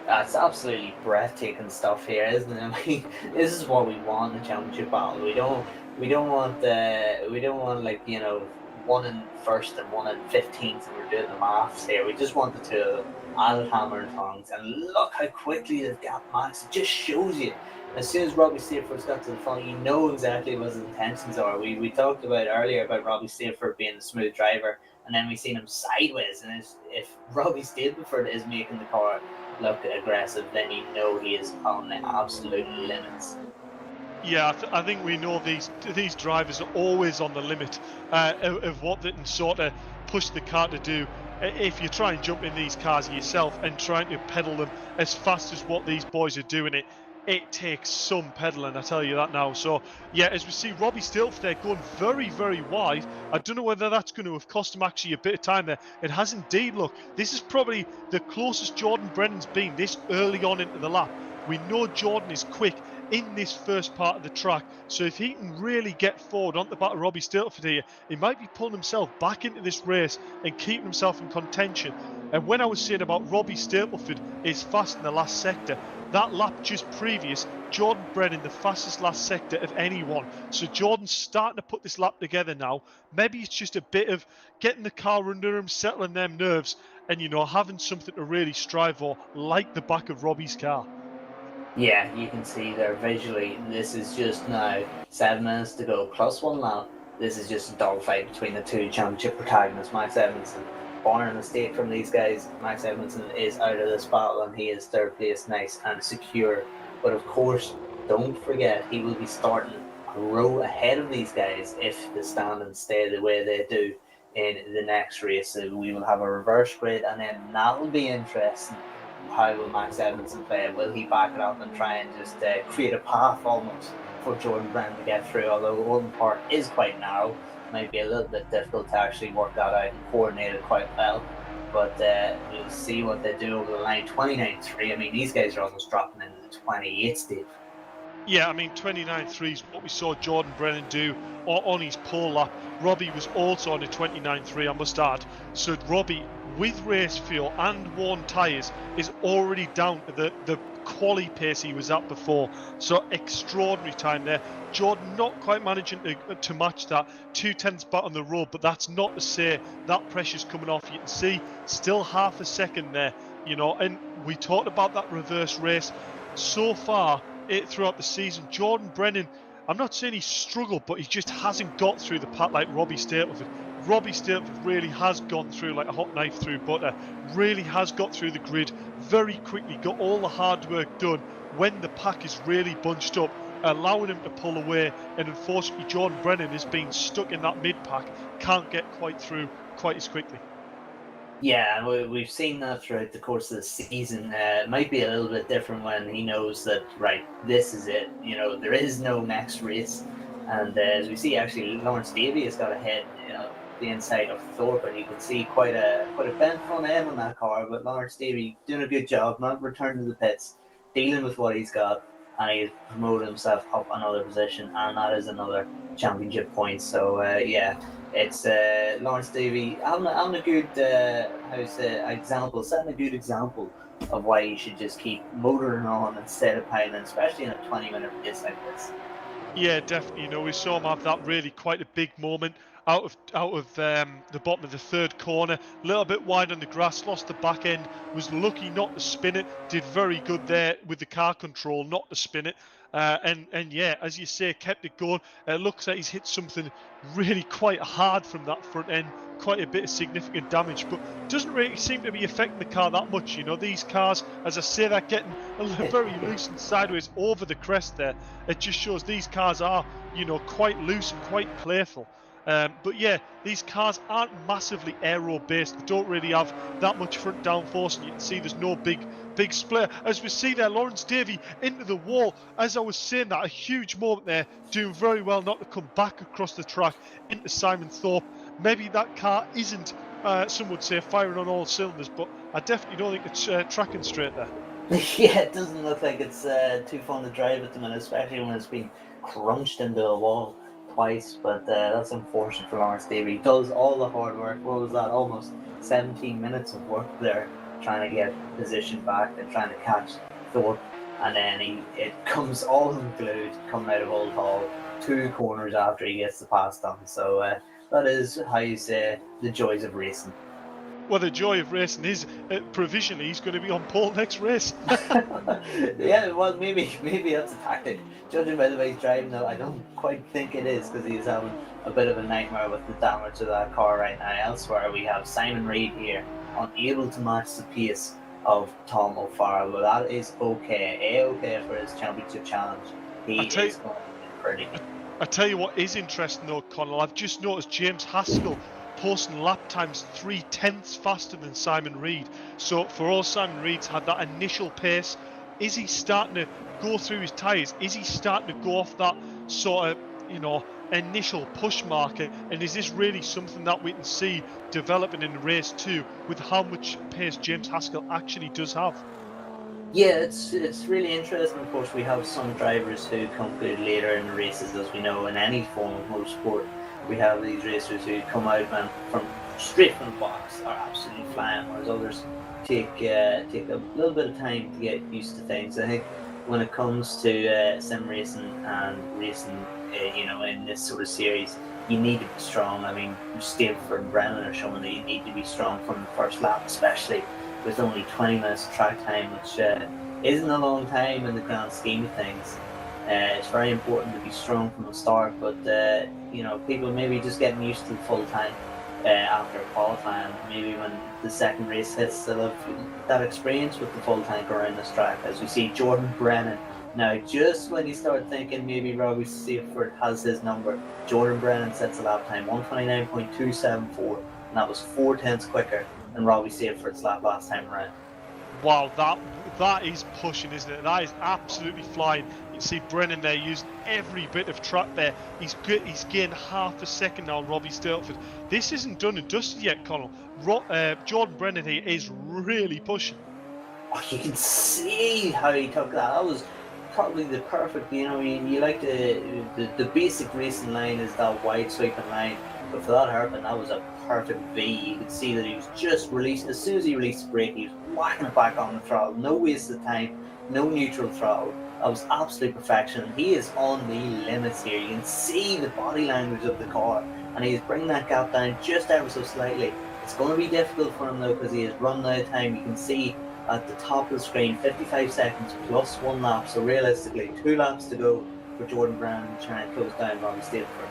That's absolutely breathtaking stuff here, isn't it? I mean, this is what we want in the championship battle. We don't want like, one in first and one in 15th, and we're doing the maths here. We just want the two of them at it, hammer and tongs. And look how quickly they've got Max. It just shows you. As soon as Robbie Stilford's got to the front, you know exactly what his intentions are. We talked about earlier about Robbie Stilford being a smooth driver, and then we seen him sideways. And if Robbie Stilford is making the car look aggressive, then you know he is on the absolute limits. Yeah, I think we know these drivers are always on the limit of what they can sort of push the car to do. If you try and jump in these cars yourself and trying to pedal them as fast as what these boys are doing it takes some pedaling, I tell you that now. So yeah, as we see Robbie Stilford there going very, very wide. I don't know whether that's going to have cost him actually a bit of time there. It has indeed. Look, this is probably the closest Jordan Brennan's been this early on into the lap. We know Jordan is quick in this first part of the track, so if he can really get forward on the back of Robbie Stilford here, he might be pulling himself back into this race and keeping himself in contention. And when I was saying about Robbie Stilford is fast in the last sector, that lap just previous, Jordan Brennan the fastest last sector of anyone. So Jordan's starting to put this lap together now. Maybe it's just a bit of getting the car under him, settling them nerves, and having something to really strive for, like the back of Robbie's car. Yeah, you can see there visually, this is just now 7 minutes to go, plus one lap. This is just a dogfight between the two championship protagonists, Max Edmondson. Barring a mistake from these guys, Max Edmondson is out of this battle and he is third place, nice and secure. But of course, don't forget, he will be starting a row ahead of these guys if the standings stay the way they do in the next race. So we will have a reverse grid, and then that will be interesting. How will Max Edmondson play? Will he back it up and try and just create a path almost for Jordan Brennan to get through? Although Oulton Park is quite narrow, might be a little bit difficult to actually work that out and coordinate it quite well. But we'll see what they do over the line. 29.3. I mean, these guys are almost dropping into the 28, Steve. Yeah, I mean, 29.3 is what we saw Jordan Brennan do on his pole lap. Robbie was also on a 29.3, I must add. So Robbie, with race fuel and worn tyres, is already down to the quali pace he was at before. So extraordinary time there. Jordan not quite managing to match that. 2/10 back on the road, but that's not to say that pressure's coming off. You can see still half a second there, and we talked about that reverse race. So far, throughout the season, Jordan Brennan, I'm not saying he's struggled, but he just hasn't got through the pack like Robbie Stilford. Robbie Stilford really has gone through like a hot knife through butter, really has got through the grid very quickly, got all the hard work done when the pack is really bunched up, allowing him to pull away. And unfortunately, Jordan Brennan has been stuck in that mid-pack, can't get quite through quite as quickly. Yeah, we've seen that throughout the course of the season. It might be a little bit different when he knows that, right, this is it. There is no next race. And as we see, actually, Lawrence Davey has got ahead, the inside of Thorpe, and you can see quite a bent front end on that car. But Lawrence Davey doing a good job, not returning to the pits, dealing with what he's got, and he's promoted himself up another position, and that is another championship point. So yeah. It's Lawrence Davey having a good example, setting a good example of why you should just keep motoring on instead of piling, especially in a 20-minute race like this. Yeah, definitely. We saw him have that really quite a big moment out of the bottom of the third corner, a little bit wide on the grass, lost the back end, was lucky not to spin it, did very good there with the car control not to spin it. And yeah, as you say, kept it going. It looks like he's hit something really quite hard from that front end, quite a bit of significant damage, but doesn't really seem to be affecting the car that much. These cars, as I say, they're getting very loose and sideways over the crest there. It just shows these cars are, quite loose and quite playful. But yeah, these cars aren't massively aero-based. They don't really have that much front downforce, and you can see there's no big split. As we see there, Lawrence Davey into the wall. As I was saying, that a huge moment there, doing very well not to come back across the track into Simon Thorpe. Maybe that car isn't, some would say, firing on all cylinders, but I definitely don't think it's tracking straight there. Yeah, it doesn't look like it's too fun to drive at the minute, especially when it's been crunched into a wall twice. But that's unfortunate for Lawrence Davey. He does all the hard work. What was that? Almost 17 minutes of work there, trying to get position back, then trying to catch Thorpe, and then it comes all unglued coming out of Old Hall, 2 corners after he gets the pass done. So that is how you say the joys of racing. Well, the joy of racing is provisionally he's going to be on pole next race. Yeah, well, maybe that's a tactic. Judging by the way he's driving, though, I don't quite think it is, because he's having a bit of a nightmare with the damage of that car right now. Elsewhere, we have Simon Reid here, unable to match the pace of Tom O'Farrell. Well, that is okay. A-okay for his championship challenge. He is going pretty. I tell you what is interesting though, Connell, I've just noticed James Haskell posting lap times 3/10 faster than Simon Reid. So for all Simon Reid's had that initial pace, is he starting to go through his tyres? Is he starting to go off that sort of, initial push marker? And is this really something that we can see developing in race 2 with how much pace James Haskell actually does have? Yeah, it's really interesting. Of course, we have some drivers who come good later in the races, as we know in any form of motorsport. We have these racers who come out from straight from the box, are absolutely flying, whereas others take a little bit of time to get used to things. I think when it comes to sim racing and racing, in this sort of series, you need to be strong. I mean, Stilford and Brennan are showing that you need to be strong from the first lap, especially with only 20 minutes of track time, which isn't a long time in the grand scheme of things. It's very important to be strong from the start, but people maybe just getting used to the full time after qualifying. Maybe when the second race hits, they'll have that experience with the full tank around this track. As we see Jordan Brennan now, just when you start thinking maybe Robbie Stilford has his number, Jordan Brennan sets a lap time 1:29.274, and that was 4/10 quicker than Robbie Stilford's lap last time around. Wow, that is pushing, isn't it? That is absolutely flying. You see Brennan there using every bit of track there. He's gained half a second now on Robbie Stilford. This isn't done and dusted yet, Connell. Jordan Brennan here is really pushing. Oh, you can see how he took that. That was probably the perfect, you like the basic racing line is that wide sweeping line, but for that hairpin, that was a perfect V. You could see that he was just released. As soon as he released the brake, he was whacking it back on the throttle. No waste of time, no neutral throttle. That was absolute perfection. He is on the limits here. You can see the body language of the car, and he's bringing that gap down just ever so slightly. It's going to be difficult for him though, because he has run out of time. You can see at the top of the screen 55 seconds plus 1 lap, so realistically 2 laps to go for Jordan Brennan to try and close down Robbie Stilford.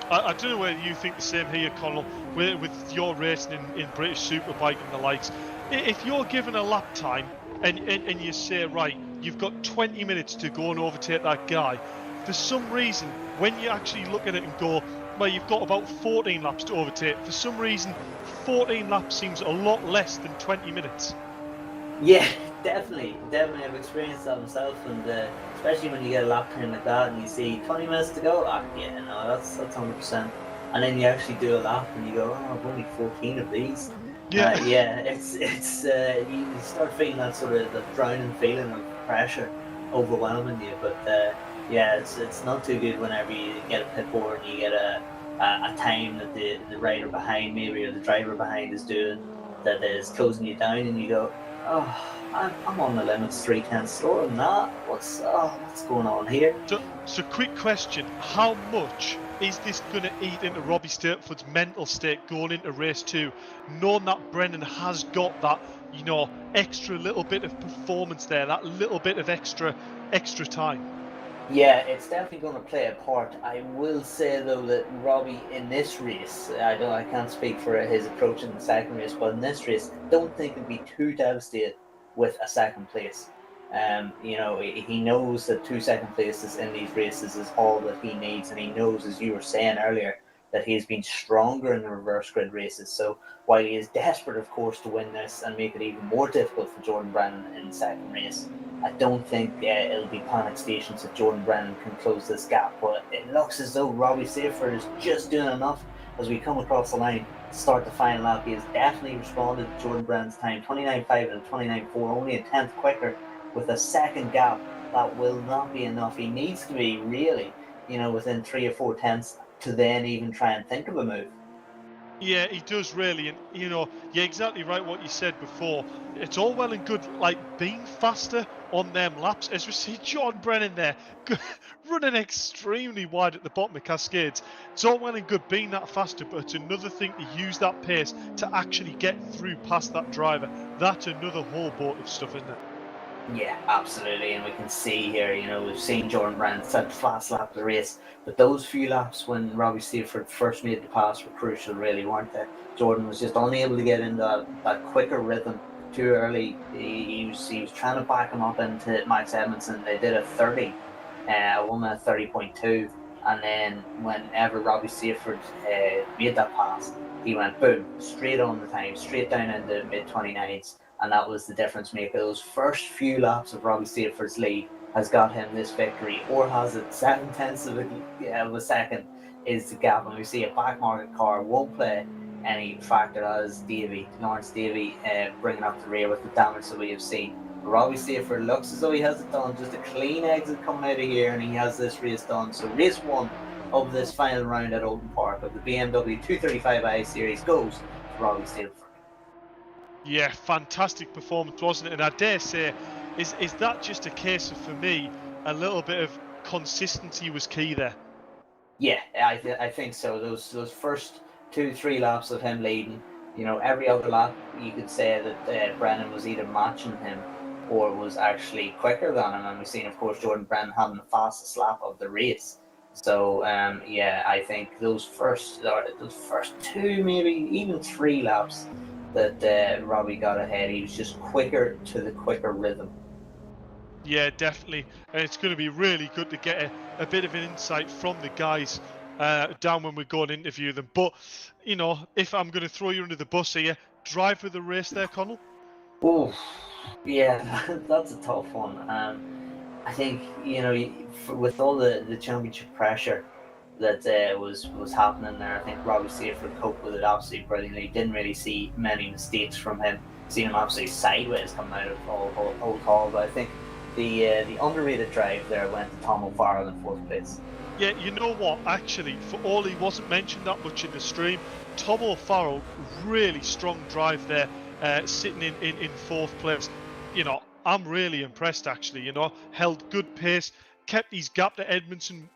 I don't know whether you think the same here, Connell, with your racing in British Superbike and the likes. If you're given a lap time and you say, right, you've got 20 minutes to go and overtake that guy, for some reason, when you actually look at it and go, well, you've got about 14 laps to overtake, for some reason, 14 laps seems a lot less than 20 minutes. Yeah, definitely. I've experienced that myself, and especially when you get a lap time like that and you see 20 minutes to go, that's 100%. And then you actually do a lap and you go, oh, I've only 14 of these. Yeah, it's you start feeling that sort of the drowning feeling of pressure overwhelming you. But it's not too good whenever you get a pit board and you get a time that the rider behind maybe or the driver behind is doing that is closing you down, and you go, oh, I'm on the limits 3/10 slower than that. What's going on here? So quick question: how much is this going to eat into Robbie Stilford's mental state going into race 2, knowing that Brennan has got that, extra little bit of performance there, that little bit of extra time? Yeah, it's definitely going to play a part. I will say though that Robbie in this race, I can't speak for his approach in the second race, but in this race, don't think he'd be too devastated with a second place. He knows that 2 second places in these races is all that he needs, and he knows, as you were saying earlier, that he's been stronger in the reverse grid races. So while he is desperate, of course, to win this and make it even more difficult for Jordan Brennan in the second race, I don't think it'll be panic stations if Jordan Brennan can close this gap. But it looks as though Robbie Stilford is just doing enough as we come across the line to start the final lap. He has definitely responded to Jordan Brennan's time, 29.5 and 29.4, only a 10th quicker with a second gap. That will not be enough. He needs to be really, within 3 or 4 tenths to then even try and think of a move. Yeah, he does really, and you're exactly right what you said before. It's all well and good, like being faster on them laps, as we see John Brennan there running extremely wide at the bottom of Cascades. It's all well and good being that faster, but it's another thing to use that pace to actually get through past that driver. That's another whole boat of stuff, isn't it? Yeah, absolutely, and we can see here, we've seen Jordan Brand set the fast lap of the race, but those few laps when Robbie Stilford first made the pass were crucial, really, weren't they? Jordan was just unable to get into that quicker rhythm too early. He was trying to back him up into Max Edmondson. They did a 30, 1 minute 30.2, and then whenever Robbie Stilford made that pass, he went boom, straight on the time, straight down into mid 29s, and that was the difference maker. Those first few laps of Robbie Stilford's lead has got him this victory, or has it 7/10 of a second is the gap. And we see a back market car won't play any factor as Lawrence Davey, bringing up the rear with the damage that we have seen. Robbie Stilford looks as though he has it done, just a clean exit coming out of here, and he has this race done. So race one of this final round at Oulton Park of the BMW 235i series goes to Robbie Stilford. Yeah, fantastic performance, wasn't it? And I dare say, is that just a case of, for me, a little bit of consistency was key there? Yeah, I think so. Those first 2-3 laps of him leading, every other lap you could say that Brennan was either matching him or was actually quicker than him. And we've seen, of course, Jordan Brennan having the fastest lap of the race. So yeah, I think those first two, maybe even 3 laps that Robbie got ahead, he was just quicker to the quicker rhythm. Yeah, definitely. And it's going to be really good to get a bit of an insight from the guys down when we go and interview them. But, if I'm going to throw you under the bus here, driver of the race there, Connell? Oh, yeah, that's a tough one. I think with all the championship pressure that was happening there, I think Robbie Stilford coped with it absolutely brilliantly. Didn't really see many mistakes from him. Seen him absolutely sideways coming out of Old Hall. But I think the underrated drive there went to Tom Farrell in 4th place. Yeah, you know what? Actually, for all he wasn't mentioned that much in the stream, Tom O'Farrell, really strong drive there, sitting in 4th place. I'm really impressed, actually. Held good pace, kept his gap to Edmondson,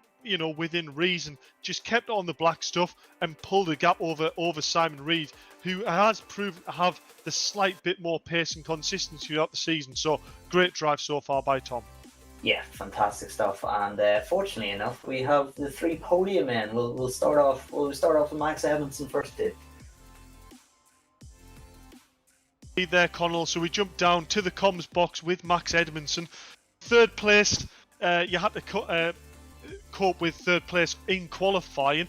within reason, just kept on the black stuff and pulled a gap over Simon Reed, who has proven to have the slight bit more pace and consistency throughout the season. So great drive so far by Tom. Yeah, fantastic stuff. And fortunately enough, we have the 3 podium men. We'll start off with Max Edmondson first. There, Connell. So we jump down to the comms box with Max Edmondson. 3rd place. You had to cope with 3rd place in qualifying.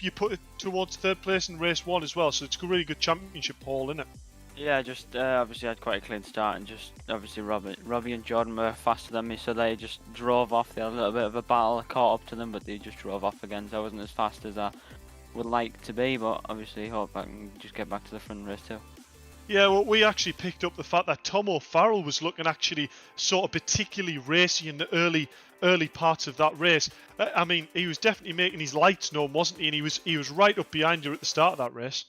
You put it towards 3rd place in race 1 as well. So it's a really good championship haul, isn't it? Yeah, just obviously had quite a clean start, and just obviously Robbie and Jordan were faster than me, so they just drove off. They had a little bit of a battle, caught up to them, but they just drove off again. So I wasn't as fast as I would like to be, but obviously hope I can just get back to the front race too. Yeah, well, we actually picked up the fact that Tom O'Farrell was looking actually sort of particularly racy in the early parts of that race. I mean, he was definitely making his lights known, wasn't he? And he was right up behind you at the start of that race.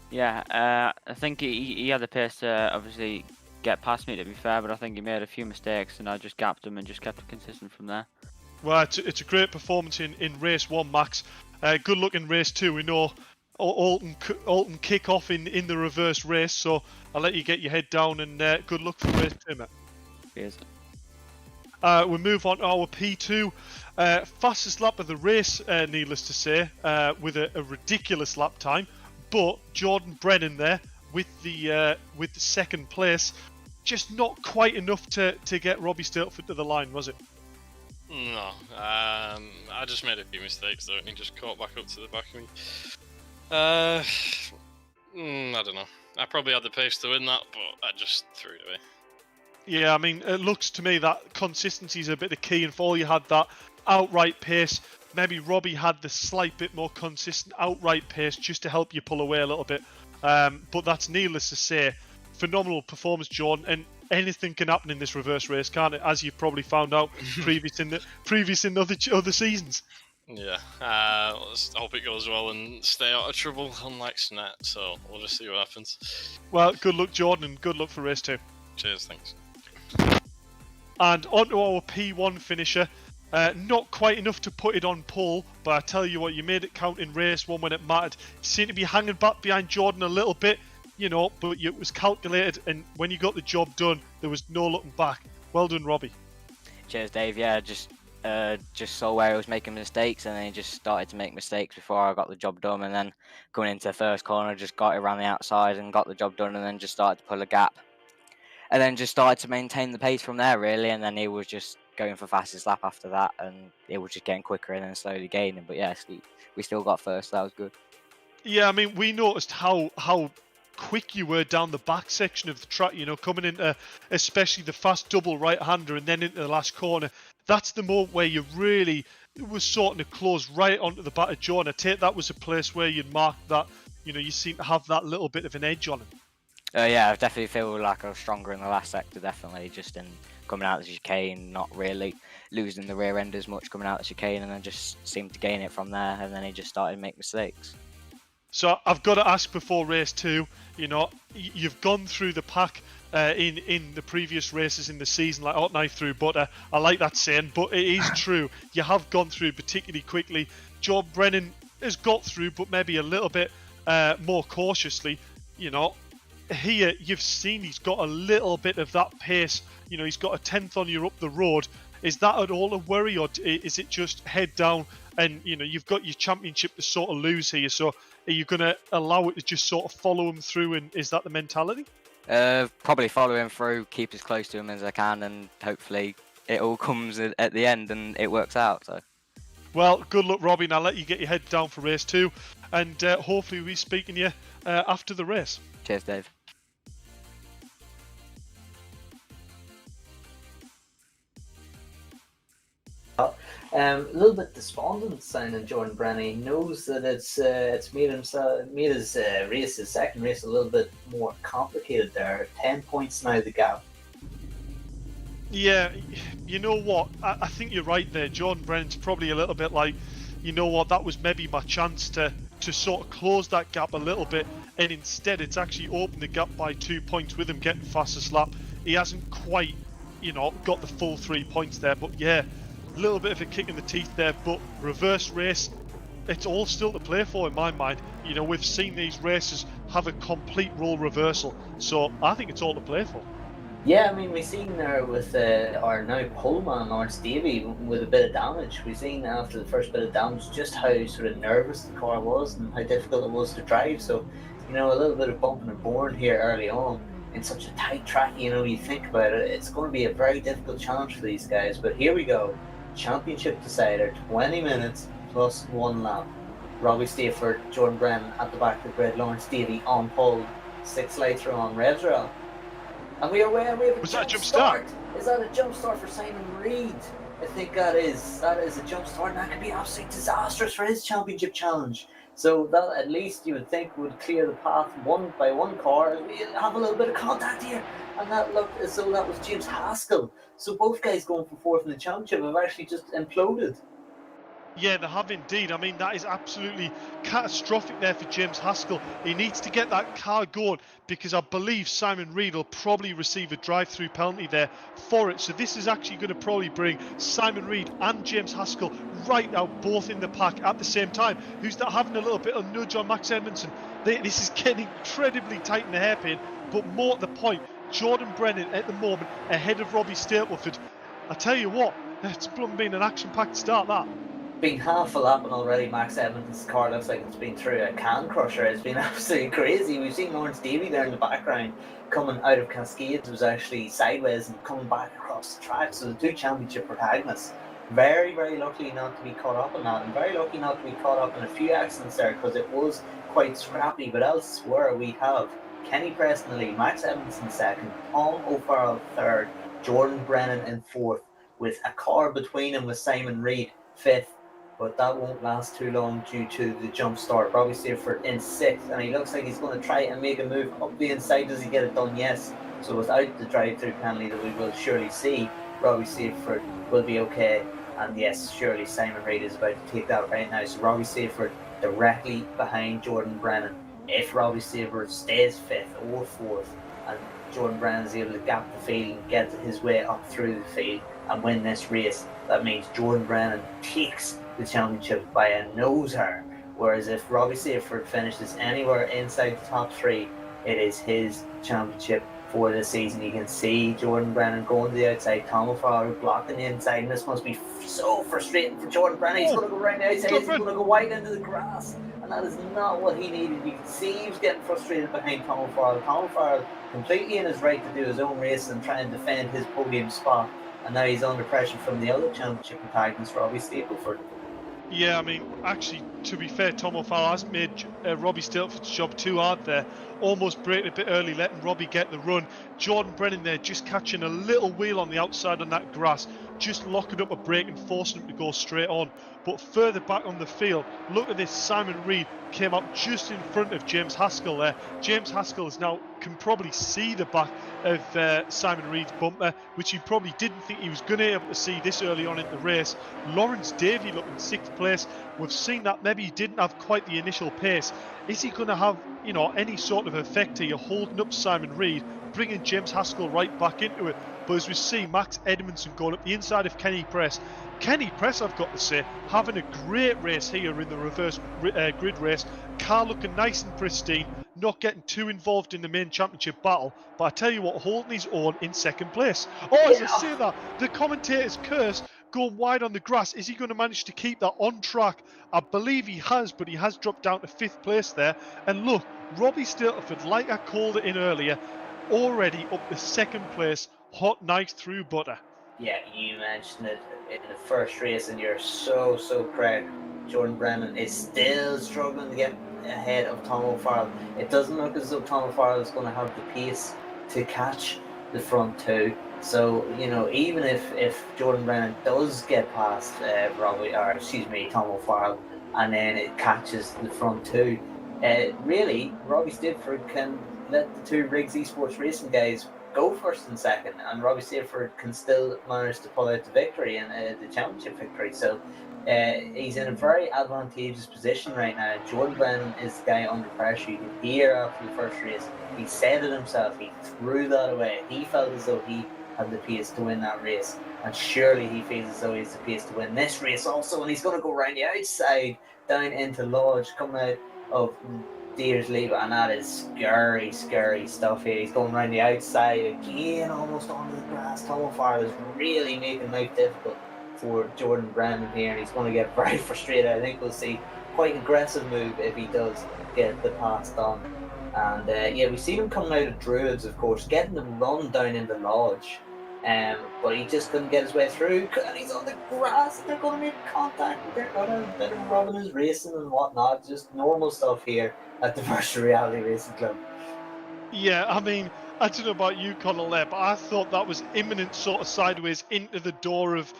Yeah, I think he had the pace to obviously get past me, to be fair, but I think he made a few mistakes, and I just gapped him and just kept it consistent from there. Well, it's a great performance in race 1, Max. Good luck in race 2. We know Oulton kick off in the reverse race, so I'll let you get your head down, and good luck for race 2, mate. Cheers. We move on to our P2. Fastest lap of the race, needless to say, with a ridiculous lap time. But Jordan Brennan there with the 2nd place, just not quite enough to get Robbie Stilford to the line, was it? No, I just made a few mistakes though, and he just caught back up to the back of me. I don't know. I probably had the pace to win that, but I just threw it away. Yeah, I mean, it looks to me that consistency is a bit of key, and for all you had that outright pace, maybe Robbie had the slight bit more consistent outright pace just to help you pull away a little bit. But that's needless to say. Phenomenal performance, Jordan, and anything can happen in this reverse race, can't it? As you've probably found out previous in other seasons. Yeah, let's hope it goes well and stay out of trouble, unlike Snet. So we'll just see what happens. Well, good luck, Jordan, and good luck for race 2. Cheers, thanks. And on to our P1 finisher. Not quite enough to put it on pole, but I tell you what, you made it count in race 1 when it mattered. You seem to be hanging back behind Jordan a little bit, but it was calculated, and when you got the job done, there was no looking back. Well done, Robbie. Cheers, Dave. Yeah, just saw where he was making mistakes, and then he just started to make mistakes before I got the job done. And then coming into the first corner, just got it around the outside and got the job done, and then just started to pull a gap, and then just started to maintain the pace from there, really. And then he was just going for fastest lap after that, and it was just getting quicker and then slowly gaining. But yeah, we still got first. So that was good. Yeah, I mean, we noticed how quick you were down the back section of the track, coming into especially the fast double right-hander and then into the last corner. That's the moment where you really was starting to close right onto the back of Jordan. I take that was a place where you'd marked that, you seem to have that little bit of an edge on him. Yeah, I definitely feel like I was stronger in the last sector, definitely, just in coming out of the chicane, not really losing the rear end as much coming out of the chicane, and then just seemed to gain it from there, and then he just started to make mistakes. So I've got to ask before race 2, you've gone through the pack in the previous races in the season, like hot knife through butter. I like that saying, but it is true. You have gone through particularly quickly. John Brennan has got through, but maybe a little bit more cautiously. Here you've seen he's got a little bit of that pace. He's got a 10th on you up the road. Is that at all a worry, or is it just head down and you've got your championship to sort of lose here? So are you going to allow it to just sort of follow him through, and is that the mentality? Probably follow him through, keep as close to him as I can, and hopefully it all comes at the end and it works out. So. Well, good luck, Robbie, and I'll let you get your head down for race 2, and hopefully we'll be speaking to you after the race. Cheers, Dave. A little bit despondent sounding Jordan Brennan. He knows that it's made his race, his second race, a little bit more complicated there. 10 points now the gap. Yeah, you know what? I think you're right there. Jordan Brennan's probably a little bit like, that was maybe my chance to sort of close that gap a little bit, and instead it's actually opened the gap by 2 points with him getting fastest lap. He hasn't quite, got the full 3 points there, but yeah, a little bit of a kick in the teeth there, but reverse race, it's all still to play for in my mind. We've seen these races have a complete role reversal, so I think it's all to play for. Yeah, I mean, we've seen there with our now poleman, Lawrence Davey, with a bit of damage. We've seen after the first bit of damage just how sort of nervous the car was and how difficult it was to drive. So, a little bit of bumping and boring here early on in such a tight track, you think about it, it's going to be a very difficult challenge for these guys. But here we go. Championship decider, 20 minutes plus 1 lap. Robbie Stilford, Jordan Brennan at the back of the grid, Lawrence Davey on pole, 6 lights are on, revs are on. And we are away, we have a jump start. Is that a jump start for Simon Reed? I think that is a jump start, and that could be absolutely disastrous for his championship challenge. So that at least you would think would clear the path one by one car. We have a little bit of contact here, and that looked as though that was James Haskell. So both guys going for fourth in the championship have actually just imploded. Yeah, they have indeed. I mean, that is absolutely catastrophic there for James Haskell. He needs to get that car going, because I believe Simon Reed will probably receive a drive-through penalty there for it. So this is actually going to probably bring Simon Reed and James Haskell right now, both in the pack at the same time. Who's that having a little bit of nudge on Max Edmondson? This is getting incredibly tight in the hairpin, but more at the point, Jordan Brennan at the moment ahead of Robbie Stilford. I tell you what, it's been an action-packed start, that. Been half a lap and already Max Edmondson's car looks like it's been through a can crusher. It's been absolutely crazy. We've seen Lawrence Davey there in the background coming out of Cascades. It was actually sideways and coming back across the track. So the two championship protagonists, very, very lucky not to be caught up in that, and very lucky not to be caught up in a few accidents there, because it was quite scrappy. But elsewhere we have Kenny Preston in the lead, Max Edmondson second, Tom O'Farrell third, Jordan Brennan in fourth, with a car between him with Simon Reed fifth. But that won't last too long due to the jump start. Robbie Stilford in sixth, and he looks like he's going to try and make a move up the inside. Does he get it done? Yes. So without the drive-through penalty that we will surely see, Robbie Stilford will be okay. And yes, surely Simon Reid is about to take that right now. So Robbie Stilford directly behind Jordan Brennan. If Robbie Stilford stays 5th or 4th, and Jordan Brennan is able to gap the field and get his way up through the field and win this race, that means Jordan Brennan takes the championship by a nose hair. Whereas if Robbie Stilford finishes anywhere inside the top 3, it is his championship for this season. You can see Jordan Brennan going to the outside, Tom O'Farrell blocking the inside, and this must be so frustrating for Jordan Brennan. He's going to go right outside, he's going to go wide into the grass, and that is not what he needed. You can see he was getting frustrated behind Tom O'Farrell. Tom O'Farrell completely in his right to do his own race and try and defend his podium spot, and now he's under pressure from the other championship antagonist, Robbie Stilford. Yeah, I mean, actually, to be fair, Tom O'Farrell has made Robbie Stilford's job too hard there. Almost breaking a bit early, letting Robbie get the run. Jordan Brennan there just catching a little wheel on the outside on that grass, just locking up a brake and forcing him to go straight on. But further back on the field, look at this, Simon Reid came up just in front of James Haskell there. James Haskell can probably see the back of Simon Reid's bumper, which he probably didn't think he was going to be able to see this early on in the race. Lawrence Davey looking 6th place. We've seen that maybe he didn't have quite the initial pace. Is he going to have, any sort of effect here, holding up Simon Reid, bringing James Haskell right back into it? But as we see, Max Edmondson going up the inside of Kenny Press. Kenny Press, I've got to say, having a great race here in the reverse grid race. Car looking nice and pristine, not getting too involved in the main championship battle. But I tell you what, holding his own in 2nd place. Oh, as I say that, the commentator's curse going wide on the grass. Is he going to manage to keep that on track? I believe he has, but he has dropped down to 5th place there. And look, Robbie Stilford, like I called it in earlier, already up to 2nd place, hot knife through butter. Yeah, you mentioned it in the first race, and you're so correct. Jordan Brennan is still struggling to get ahead of Tom O'Farrell. It doesn't look as though Tom O'Farrell is going to have the pace to catch the front 2. So, even if Jordan Brennan does get past Tom O'Farrell, and then it catches the front 2, really, Robbie Stilford can let the 2 Riggs Esports Racing guys go 1st and 2nd, and Robbie Stilford can still manage to pull out the victory and the championship victory. So he's in a very advantageous position right now. Jordan Brennan is the guy under pressure. You can hear after the first race, he said it himself, he threw that away. He felt as though he had the pace to win that race, and surely he feels as though he has the pace to win this race also, and he's going to go around the outside down into Lodge, coming out of Deers Leave, and that is scary stuff here. He's going around the outside again, almost onto the grass. Tom O'Farrell is really making life difficult for Jordan Brennan here, and he's going to get very frustrated. I think we'll see quite an aggressive move if he does get the pass done. And we've seen him coming out of Druids, of course, getting the run down in the Lodge. But he just couldn't get his way through, and he's on the grass, and they're going to make contact, they're going to bit of rubbing his racing and whatnot, just normal stuff here at the Virtual Reality Racing Club. Yeah, I mean, I don't know about you, Connell, there, but I thought that was imminent sort of sideways into the door of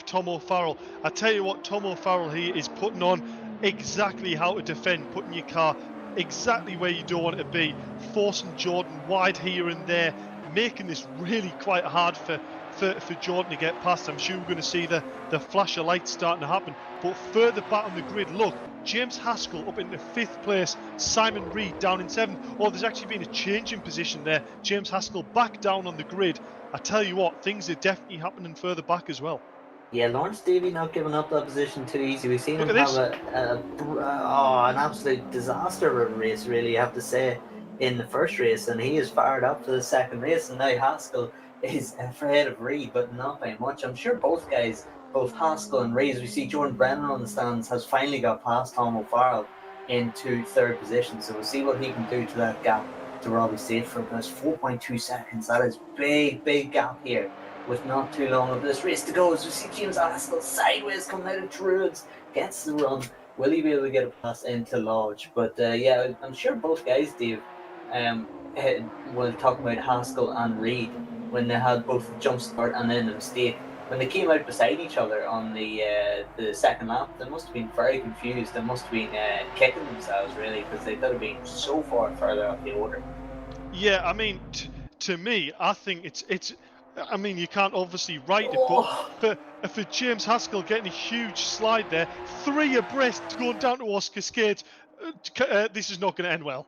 Tom O'Farrell. I tell you what, Tom O'Farrell here is putting on exactly how to defend, putting your car exactly where you don't want it to be, forcing Jordan wide here and there, making this really quite hard for Jordan to get past. I'm sure we're going to see the flash of light starting to happen. But further back on the grid, look, James Haskell up into 5th place, Simon Reid down in 7th. Oh, there's actually been a change in position there. James Haskell back down on the grid. I tell you what, things are definitely happening further back as well. Yeah, Lawrence Davey not giving up that position too easy. We've seen him have an absolute disaster of a race, really, you have to say, in the first race, and he is fired up for the 2nd race, and now Haskell is ahead of Reid, but not by much. I'm sure both guys, both Haskell and Reid, we see Jordan Brennan on the stands, has finally got past Tom O'Farrell into 3rd position, so we'll see what he can do to that gap to Robbie Stilford. That's 4.2 seconds. That is big gap here with not too long of this race to go. As we see James Haskell sideways coming out of Druids, gets the run. Will he be able to get a pass into Lodge? But I'm sure both guys, Dave, we'll talk about Haskell and Reid when they had both the jump start and then the mistake. When they came out beside each other on the 2nd lap, they must have been very confused. They must have been kicking themselves, really, because they could have been so far further up the order. Yeah, I mean, to me, I think it's I mean, you can't obviously write it, but for James Haskell getting a huge slide there, 3 abreast going down to Oscar Cascades, this is not going to end well.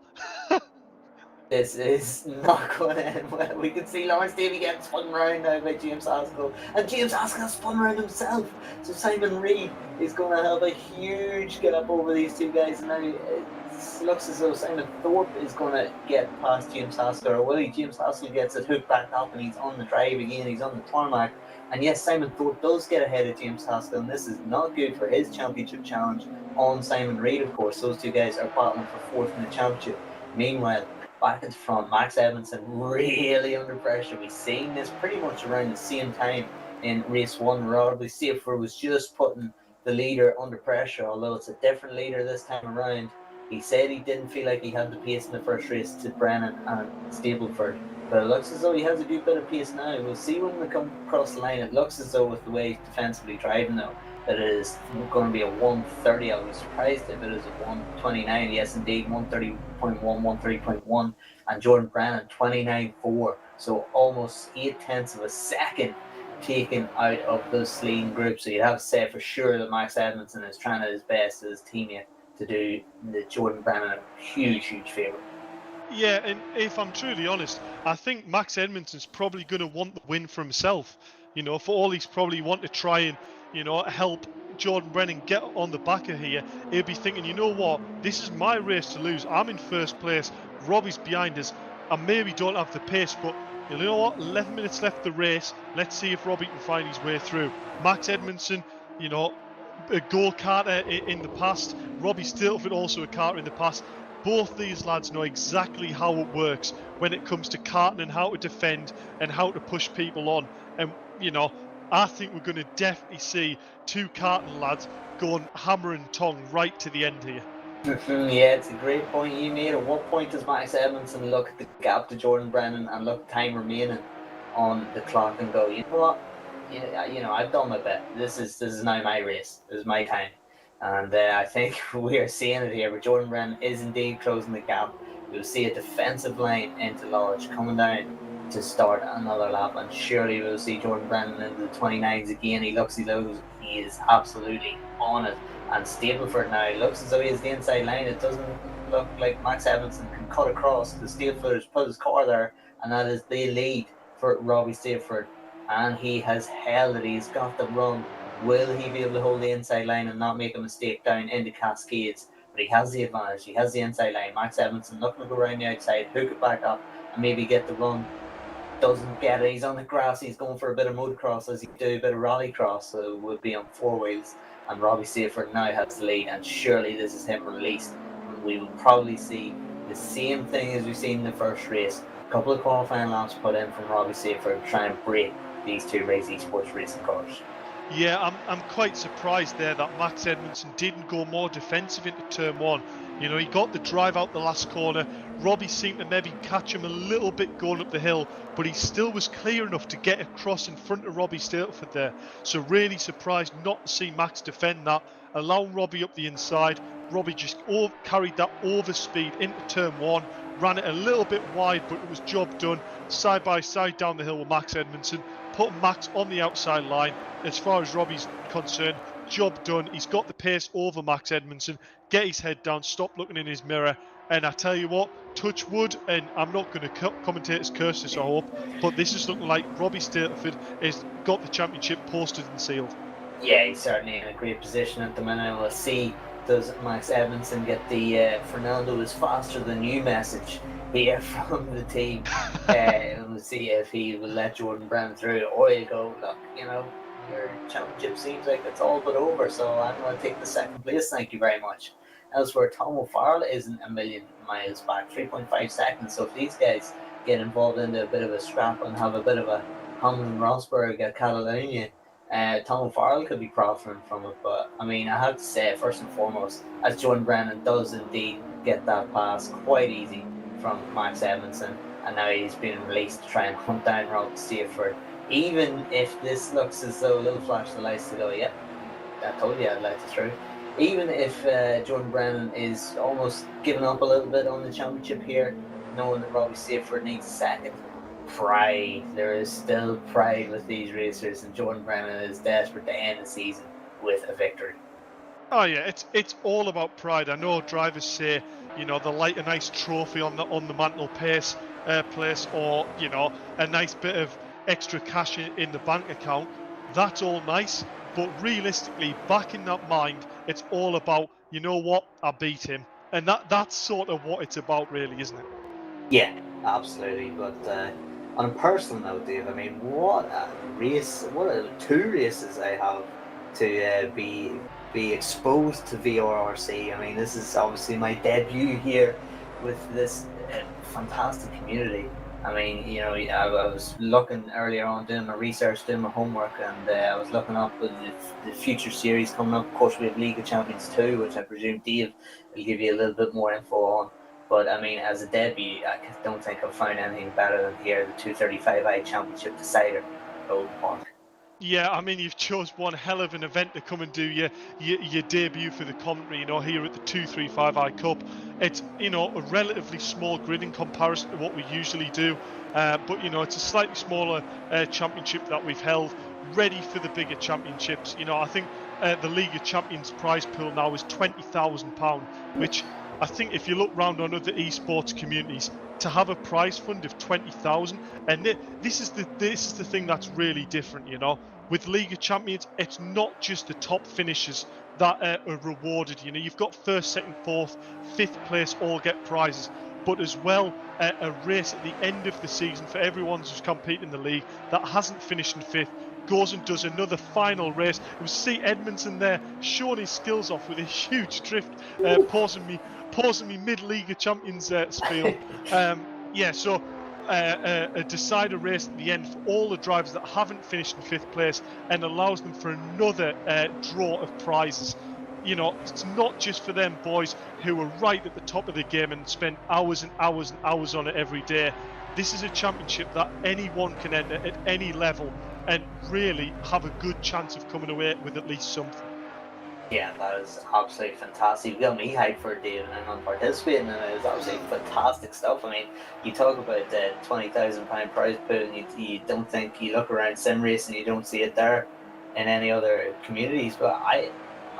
This is not going to end well. We can see Lawrence Davey getting spun around now by James Haskell. And James Haskell spun around himself. So Simon Reed is going to have a huge gap over these two guys. And now it looks as though Simon Thorpe is going to get past James Haskell. Or will he? James Haskell gets it hooked back up and he's on the drive again. He's on the tarmac. And yes, Simon Thorpe does get ahead of James Haskell. And this is not good for his championship challenge on Simon Reed, of course. Those two guys are battling for fourth in the championship. Meanwhile, back at the front, Max Edmondson really under pressure. We've seen this pretty much around the same time in race 1. Robbie Stilford was just putting the leader under pressure, although it's a different leader this time around. He said he didn't feel like he had the pace in the first race to Brennan and Stableford, but it looks as though he has a good bit of pace now. We'll see when we come across the line. It looks as though with the way he's defensively driving though, that it is going to be a 1:30. I'll be surprised if it is a 1:29. Yes, indeed, 1:30.1, 1:30.1, and Jordan Brennan 29.4. So almost 0.8 of a second taken out of the leading group. So you'd have to say for sure that Max Edmondson is trying his best as his teammate to do the Jordan Brennan a huge favour. Yeah, and if I'm truly honest, I think Max Edmondson's probably going to want the win for himself. You know, for all he's probably want to try and, you know, help Jordan Brennan get on the back of here. He'll be thinking, you know what, this is my race to lose. I'm in first place. Robbie's behind us. I maybe don't have the pace, but you know what? 11 minutes left the race. Let's see if Robbie can find his way through. Max Edmondson, you know, a go-karter in the past. Robbie Stilford, also a karter in the past. Both these lads know exactly how it works when it comes to karting and how to defend and how to push people on. And, you know, I think we're going to definitely see 2 karting lads going hammer and tong right to the end here. Yeah, it's a great point you made. At what point does Max Edmondson look at the gap to Jordan Brennan and look time remaining on the clock and go, you know what? You know, I've done my bit. This is now my race. This is my time. And I think we are seeing it here, but Jordan Brennan is indeed closing the gap. We'll see a defensive line into Lodge coming down to start another lap, and surely we'll see Jordan Brennan in the 29s again. He looks, he is absolutely on it. And Stableford now looks as though he has the inside line. It doesn't look like Max Edmondson can cut across because Stableford has put his car there, and that is the lead for Robbie Stilford. And he has held it. He's got the run. Will he be able to hold the inside line and not make a mistake down into Cascades? But he has the advantage. He has the inside line. Max Edmondson looking to go around the outside, hook it back up, and maybe get the run. Doesn't get it. He's on the grass. He's going for a bit of motocross as he do a bit of rallycross. So it would be on 4 wheels. And Robbie Stilford now has the lead. And surely this is him released. And we will probably see the same thing as we've seen in the first race. A couple of qualifying laps put in from Robbie Stilford to try and break these 2 Race Esports racing cars. Yeah, I'm quite surprised there that Max Edmondson didn't go more defensive into turn 1. You know, he got the drive out the last corner. Robbie seemed to maybe catch him a little bit going up the hill, but he still was clear enough to get across in front of Robbie Stilford there. So really surprised not to see Max defend that, allowing Robbie up the inside. Robbie just carried that over speed into turn 1, ran it a little bit wide, but it was job done. Side by side down the hill with Max Edmondson, put Max on the outside line. As far as Robbie's concerned, job done. He's got the pace over Max Edmondson. Get his head down, stop looking in his mirror. And I tell you what, touch wood, and I'm not going to commentators curse this, I hope, but this is looking like Robbie Stilford has got the championship posted and sealed. Yeah, he's certainly in a great position at the minute. We'll see, does Max Edmondson get the Fernando is faster than you message here from the team. We'll see if he will let Jordan Brennan through, or he'll go, look, you know, your championship seems like it's all but over, so I'm going to take the second place, thank you very much. Elsewhere, Tom Farrell isn't a million miles back, 3.5 seconds. So if these guys get involved into a bit of a scrap and have a bit of a Hamlin Rosberg at Catalonia, Tom Farrell could be profiting from it. But I mean, I have to say, first and foremost, as Jordan Brennan does indeed get that pass quite easy from Max Edmondson, and now he's been released to try and hunt down Robbie Stilford. Even if this looks as though they'll flash the lights to go, yep, I told you I'd let it through. Even if Jordan Brennan is almost giving up a little bit on the championship here, knowing that Robbie Stilford needs a second, pride. There is still pride with these racers, and Jordan Brennan is desperate to end the season with a victory. Oh yeah, it's all about pride. I know drivers say, they like a nice trophy on the mantelpiece place, or a nice bit of extra cash in the bank account. That's all nice, but realistically, back in that mind, it's all about, you know what, I beat him, and that's sort of what it's about, really, isn't it? Yeah, absolutely. But on a personal note, Dave, I mean, what a race! What a two races I have to be exposed to VRRC. I mean, this is obviously my debut here with this fantastic community. I mean, I was looking earlier on, doing my research, doing my homework, and I was looking up with the future series coming up. Of course, we have League of Champions 2, which I presume Dave will give you a little bit more info on. But I mean, as a debut, I don't think I've found anything better than here, the 235i Championship decider, Oulton Park. Yeah, I mean, you've chose one hell of an event to come and do your debut for the commentary, here at the 235i Cup. It's, a relatively small grid in comparison to what we usually do, but, it's a slightly smaller championship that we've held, ready for the bigger championships. I think the League of Champions prize pool now is £20,000, which I think if you look round on other esports communities, to have a prize fund of 20,000, and this is the thing that's really different. With League of Champions, it's not just the top finishers that are rewarded. You've got first, second, fourth, fifth place all get prizes, but as well a race at the end of the season for everyone who's competing in the league that hasn't finished in fifth goes and does another final race. You see Edmondson there showing his skills off with a huge drift, pausing me mid-League of Champions spiel. So a decider race at the end for all the drivers that haven't finished in fifth place, and allows them for another draw of prizes. It's not just for them boys who are right at the top of the game and spend hours and hours and hours on it every day. This is a championship that anyone can enter at any level and really have a good chance of coming away with at least something. Yeah, that is absolutely fantastic. You got me hyped for David and on participating, and it was absolutely fantastic stuff. I mean, you talk about the £20,000 prize pool, and you don't think, you look around sim race and you don't see it there in any other communities. But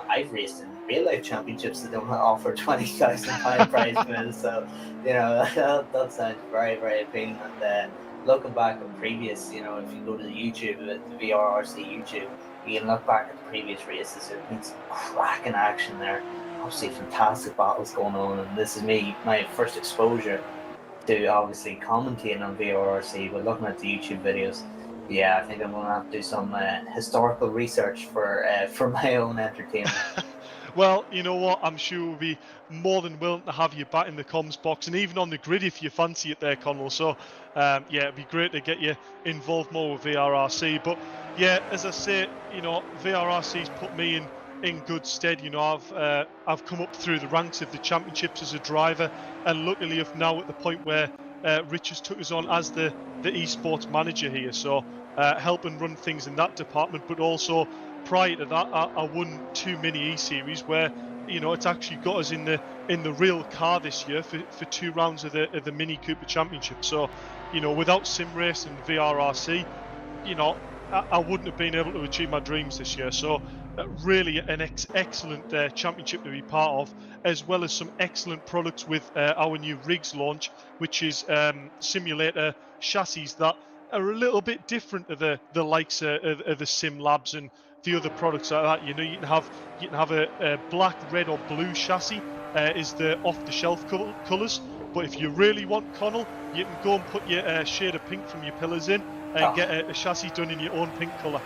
I've raced in real life championships that don't offer £20,000 prize pools, so that sounds very, very appealing. And looking back at previous, if you go to the YouTube, the VRRC YouTube, you can look back at the previous races. There's been some cracking action there. Obviously, fantastic battles going on, and this is my first exposure to obviously commentating on VRRC. But looking at the YouTube videos, yeah, I think I'm going to have to do some historical research for my own entertainment. Well, you know what? I'm sure we'll be more than willing to have you back in the comms box and even on the grid if you fancy it there, Connell. So, it'd be great to get you involved more with VRRC. But yeah, as I say, VRRC's put me in good stead. I've come up through the ranks of the championships as a driver, and luckily enough now at the point where Rich has took us on as the esports manager here. So helping run things in that department, but also prior to that, I won 2 mini E-Series where, it's actually got us in the real car this year for 2 rounds of the Mini Cooper Championship. So, without Sim Race and VRRC, I wouldn't have been able to achieve my dreams this year. So, really an excellent championship to be part of, as well as some excellent products with our new rigs launch, which is simulator chassis that are a little bit different to the likes of the Sim Labs and the other products like that. You can have a black, red, or blue chassis is the off-the-shelf colours. But if you really want, Connell, you can go and put your shade of pink from your pillars in and get a chassis done in your own pink colour.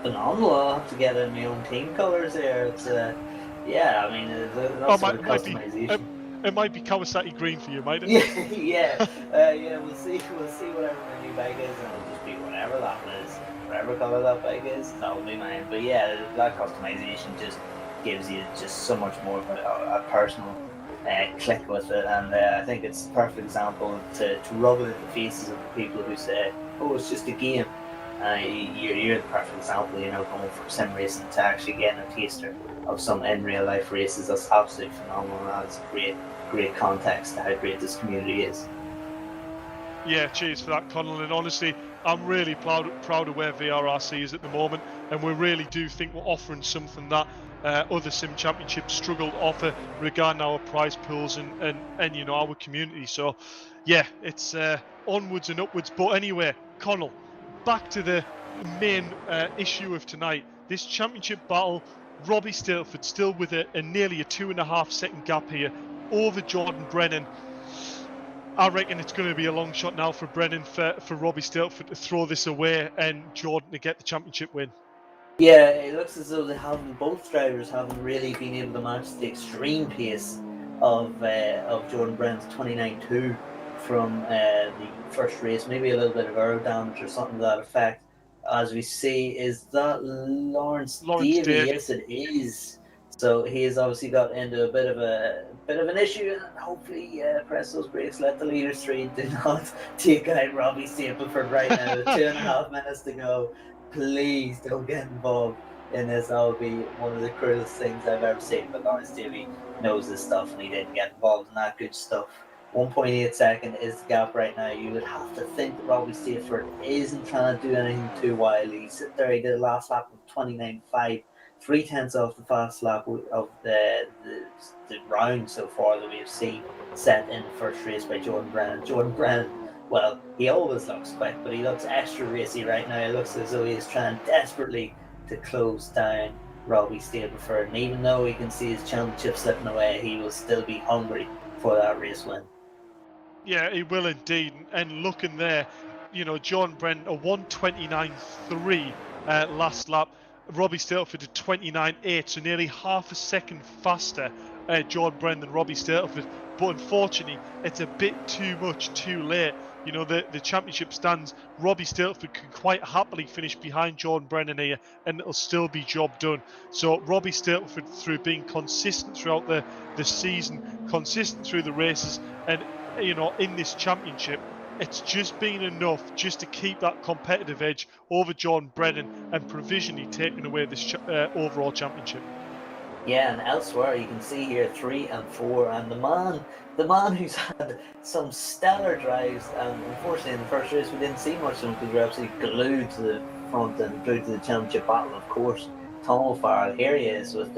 Phenomenal. I'll have to get in my own team colours there. It's yeah, I mean, that's sort of customization. It might be Kawasaki green for you, might it? Yeah. We'll see whatever my new bike is, and it'll just be whatever that is, whatever colour that bike is, that'll be mine. But yeah, that customization just gives you just so much more of a personal click with it, and I think it's a perfect example to rub it in the faces of the people who say, "Oh, it's just a game." You're the perfect example, coming from sim racing to actually getting a taster of some in real life races. That's absolutely phenomenal. That's great context to how great this community is. Yeah, cheers for that, Connell. And honestly, I'm really proud of where VRRC is at the moment, and we really do think we're offering something that other sim championships struggle to offer regarding our prize pools and you know, our community. So, yeah, it's onwards and upwards. But anyway, Connell, back to the main issue of tonight. This championship battle. Robbie Stilford still with a nearly a 2.5 second gap here over Jordan Brennan. I reckon it's going to be a long shot now for Brennan for Robbie Stilford to throw this away and Jordan to get the championship win. Yeah, it looks as though both drivers haven't really been able to match the extreme pace of Jordan Brennan's 29.2 from the first race. Maybe a little bit of aero damage or something to that effect. As we see, is that Lawrence Davey? Davey. Yes, it is. So he has obviously got into a bit of an issue, and hopefully press those brakes. Let the leaders three do not take out Robbie Stilford right now. 2.5 minutes to go. Please don't get involved in this. That would be one of the cruelest things I've ever seen. But Lawrence Davey knows this stuff, and he didn't get involved in that good stuff. 1.8 second is the gap right now. You would have to think that Robbie Stilford isn't trying to do anything too wild. He sit there. He did a last lap of 29.5. 3/10 off the fast lap of the round so far that we have seen set in the first race by Jordan Brennan. Jordan Brennan, well, he always looks quick, but he looks extra racy right now. It looks as though he is trying desperately to close down Robbie Stilford. And even though he can see his championship slipping away, he will still be hungry for that race win. Yeah, he will indeed. And looking there, you know, Jordan Brennan, a 1:29.3 last lap. Robbie Stilford at 29.8, so nearly half a second faster Jordan Brennan than Robbie Stilford. But unfortunately, it's a bit too much too late. You know, the championship stands, Robbie Stilford can quite happily finish behind Jordan Brennan here, and it'll still be job done. So Robbie Stilford, through being consistent throughout the season, consistent through the races, and, you know, in this championship, it's just been enough just to keep that competitive edge over Jordan Brennan and provisionally taking away this overall championship. Yeah, and elsewhere you can see here 3 and 4, and the man who's had some stellar drives, and unfortunately in the first race we didn't see much of him because we were absolutely glued to the front and glued to the championship battle. Of course, Tom Farrell, here he is with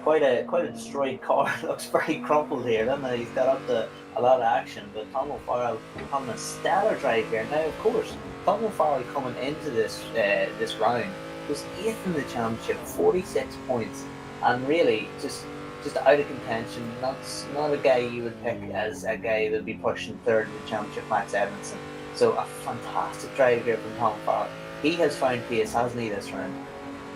quite a destroyed car. Looks very crumpled here, doesn't it? He's got up to a lot of action, but Tom Farrell having a stellar drive here. Now, of course, Tom Farrell coming into this round was 8th in the championship, 46 points, and really just out of contention. Not a guy you would pick as a guy that would be pushing 3rd in the championship, Max Edmondson. So a fantastic drive here from Tom Farrell. He has found pace, hasn't he, this round?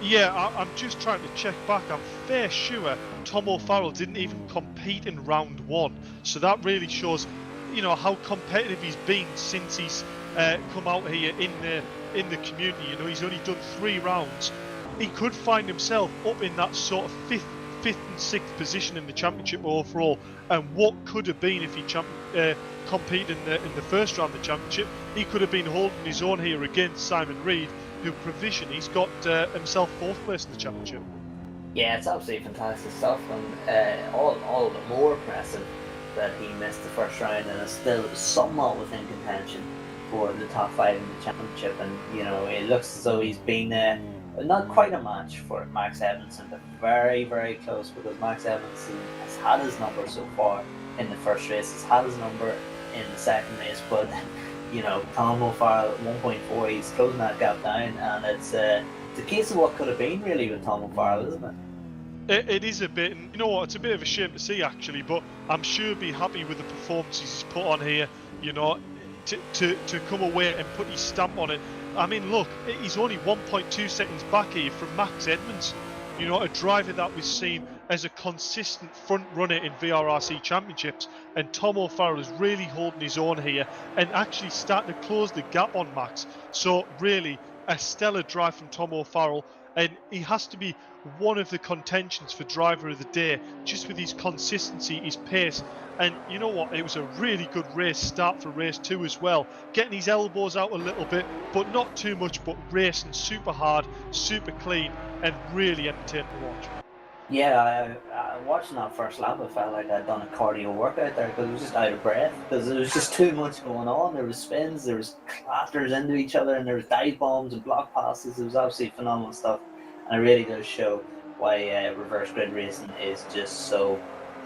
Yeah, I'm just trying to check back. I'm fair sure Tom O'Farrell didn't even compete in round 1. So that really shows, you know, how competitive he's been since he's come out here in the community. You know, he's only done 3 rounds. He could find himself up in that sort of 5th and 6th position in the championship overall. And what could have been if he competed in the first round of the championship, he could have been holding his own here against Simon Reed, who provisionally he's got himself 4th place in the championship. Yeah, it's absolutely fantastic stuff, and all the more impressive that he missed the first round and is still somewhat within contention for the top 5 in the championship. And you know, it looks as though he's been not quite a match for Max Edmondson, but very, very close, because Max Edmondson has had his number so far in the first race, has had his number in the second race, but you know, Tom O'Farrell at 1.4, he's closing that gap down, and it's a case of what could have been really with Tom O'Farrell, isn't it? It is a bit, and you know what, it's a bit of a shame to see actually, but I'm sure he'll be happy with the performances he's put on here, you know, to come away and put his stamp on it. I mean, look, he's only 1.2 seconds back here from Max Edmondson, you know, a driver that was seen as a consistent front runner in VRRC championships, and Tom O'Farrell is really holding his own here and actually starting to close the gap on Max. So really a stellar drive from Tom O'Farrell, and he has to be one of the contentions for driver of the day just with his consistency, his pace. And you know what, it was a really good race start for race 2 as well, getting his elbows out a little bit but not too much, but racing super hard, super clean, and really entertaining to watch. Yeah, watching that first lap, I felt like I'd done a cardio workout there because I was just out of breath because there was just too much going on. There was spins, there was clatters into each other, and there was dive bombs and block passes. It was absolutely phenomenal stuff, and it really does show why reverse grid racing is just so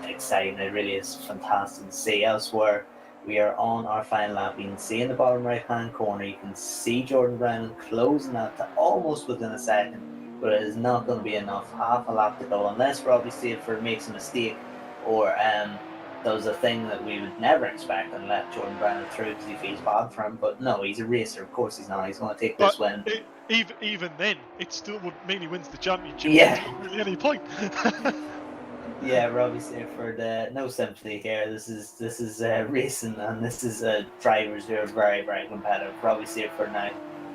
exciting. It really is fantastic to see. Elsewhere, we are on our final lap. You can see in the bottom right-hand corner, you can see Jordan Brennan closing that to almost within a second. But it is not going to be enough. Half a lap to go, unless Robbie Stilford makes a mistake or does a thing that we would never expect and let Jordan Brennan through because he feels bad for him. But no, he's a racer. Of course he's not. He's going to take this win. Even then, it still would mean he wins the championship. Yeah. There's not really any point. Yeah, Robbie Stilford, no sympathy here. This is racing, and this is drivers who are very, very competitive. Robbie Stilford now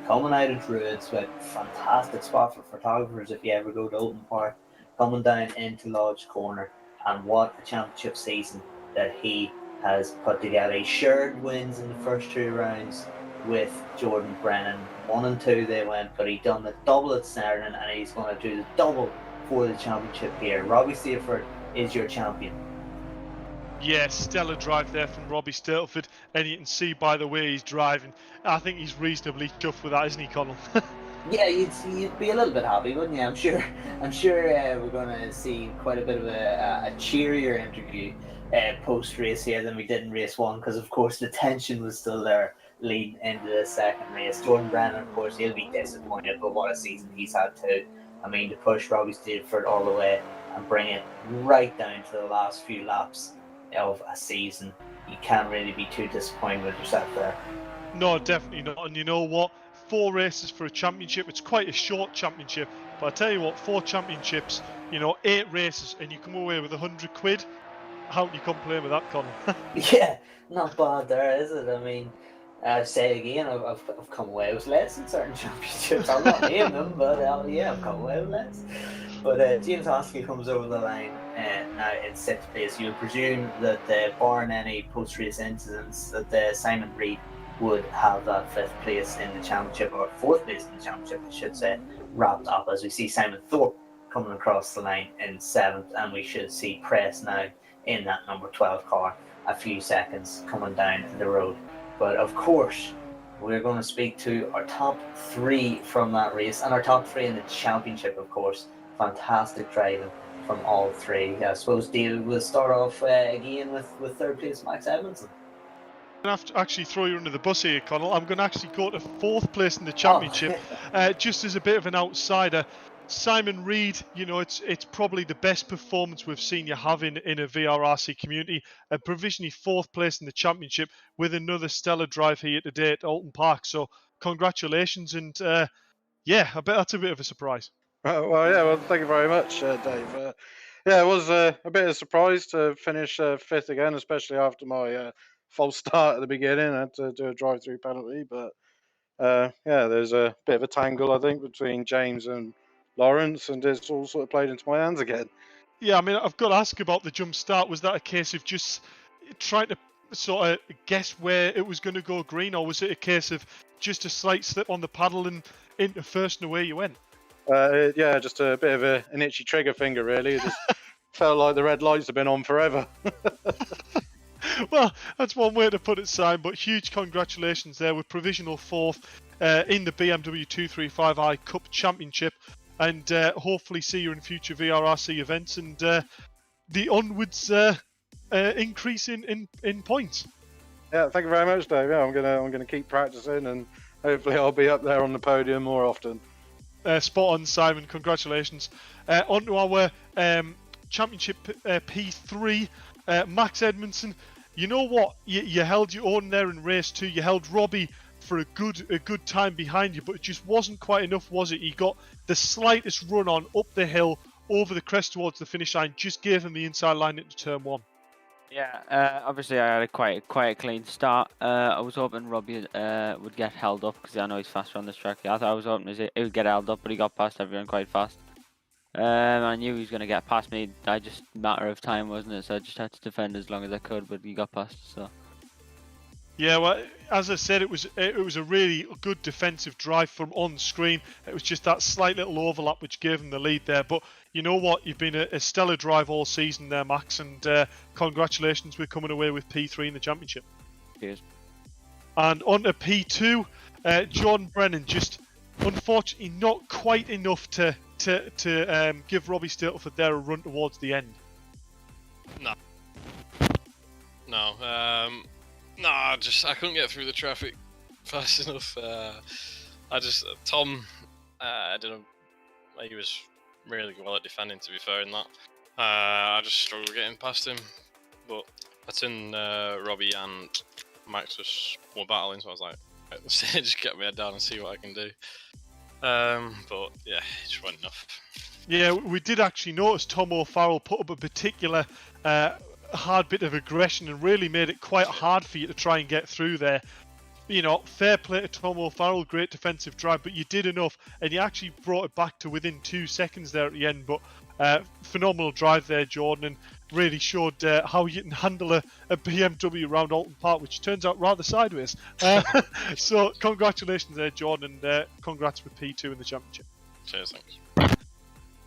coming out of Druids with fantastic spot for photographers if you ever go to Oulton Park, coming down into Lodge Corner, and what a championship season that he has put together. He shared wins in the first 2 rounds with Jordan Brennan. 1 and 2 they went, but he done the double at Snarden, and he's going to do the double for the championship here. Robbie Stilford is your champion. Yeah, stellar drive there from Robbie Stilford, and you can see by the way he's driving, I think he's reasonably chuffed with that, isn't he, Connell? Yeah, you'd be a little bit happy, wouldn't you? I'm sure we're going to see quite a bit of a cheerier interview post race here than we did in race 1, because of course the tension was still there leading into the second race. Jordan Brennan, of course, he'll be disappointed, but what a season he's had too. I mean, to push Robbie Stilford all the way and bring it right down to the last few laps of a season, you can't really be too disappointed with yourself there. No, definitely not. And you know what? 4 races for a championship. It's quite a short championship. But I tell you what, 4 championships, 8 races, and you come away with £100. How can you complain with that, Connell? Yeah, not bad there, is it? I mean, I say again, I've come away with less in certain championships. I'll not name them, but yeah, I've come away with less. But James Hoskey comes over the line now in 6th place. You would presume that, barring any post-race incidents, that Simon Reid would have that 5th place in the championship, or 4th place in the championship, I should say, wrapped up, as we see Simon Thorpe coming across the line in 7th, and we should see Press now in that number 12 car a few seconds coming down the road. But of course, we're going to speak to our top 3 from that race, and our top 3 in the championship, of course. Fantastic driving from all 3. I suppose, Dale, we'll start off again with 3rd place Max Edmondson. I'm going to have to actually throw you under the bus here, Connell. I'm going to actually go to 4th place in the championship, just as a bit of an outsider. Simon Reid, it's probably the best performance we've seen you have in a VRRC community. Provisionally 4th place in the championship with another stellar drive here today at Oulton Park. So congratulations, and yeah, I bet that's a bit of a surprise. Well, thank you very much, Dave. Yeah, it was a bit of a surprise to finish 5th again, especially after my false start at the beginning. I had to do a drive-through penalty, but yeah, there's a bit of a tangle, I think, between James and Lawrence, and it's all sort of played into my hands again. Yeah, I mean, I've got to ask about the jump start. Was that a case of just trying to sort of guess where it was going to go green, or was it a case of just a slight slip on the paddle and into first and away you went? Yeah, just a bit of an itchy trigger finger, really. It just felt like the red lights have been on forever. Well, that's one way to put it, Simon, but huge congratulations there with provisional 4th in the BMW 235i Cup Championship, and hopefully see you in future VRRC events and the onwards increase in points. Yeah, thank you very much, Dave. Yeah, I'm gonna keep practicing, and hopefully I'll be up there on the podium more often. Spot on, Simon. Congratulations. On to our championship P3, Max Edmondson. You know what? You held your own there in race 2. You held Robbie for a good time behind you, but it just wasn't quite enough, was it? He got the slightest run on up the hill, over the crest towards the finish line, just gave him the inside line into turn 1. Yeah, obviously I had a quite a clean start. I was hoping Robbie would get held up because I know he's faster on this track. I was hoping he would get held up, but he got past everyone quite fast. I knew he was going to get past me. I just matter of time, wasn't it? So I just had to defend as long as I could, but he got past. So Yeah, well, as I said, it was a really good defensive drive from on screen. It was just that slight little overlap which gave him the lead there. But you know what? You've been a stellar drive all season there, Max, and congratulations with coming away with P3 in the championship. Cheers. And on to P2, Jordan Brennan, just unfortunately not quite enough to give Robbie Stilford there a run towards the end. No, I couldn't get through the traffic fast enough. Tom, I don't know, he was really well at defending, to be fair in that. I just struggled getting past him, but that's in Robbie and Max were battling, so I was like, let's just get my head down and see what I can do. But yeah, it just wasn't enough. Yeah, we did actually notice Tom Farrell put up a particular hard bit of aggression and really made it quite hard for you to try and get through there. You know, fair play to Tom Farrell, great defensive drive, but you did enough and you actually brought it back to within 2 seconds there at the end. But phenomenal drive there, Jordan, and really showed how you can handle a BMW around Oulton Park, which turns out rather sideways. So congratulations there, Jordan, and congrats with P2 in the championship. Cheers, thanks.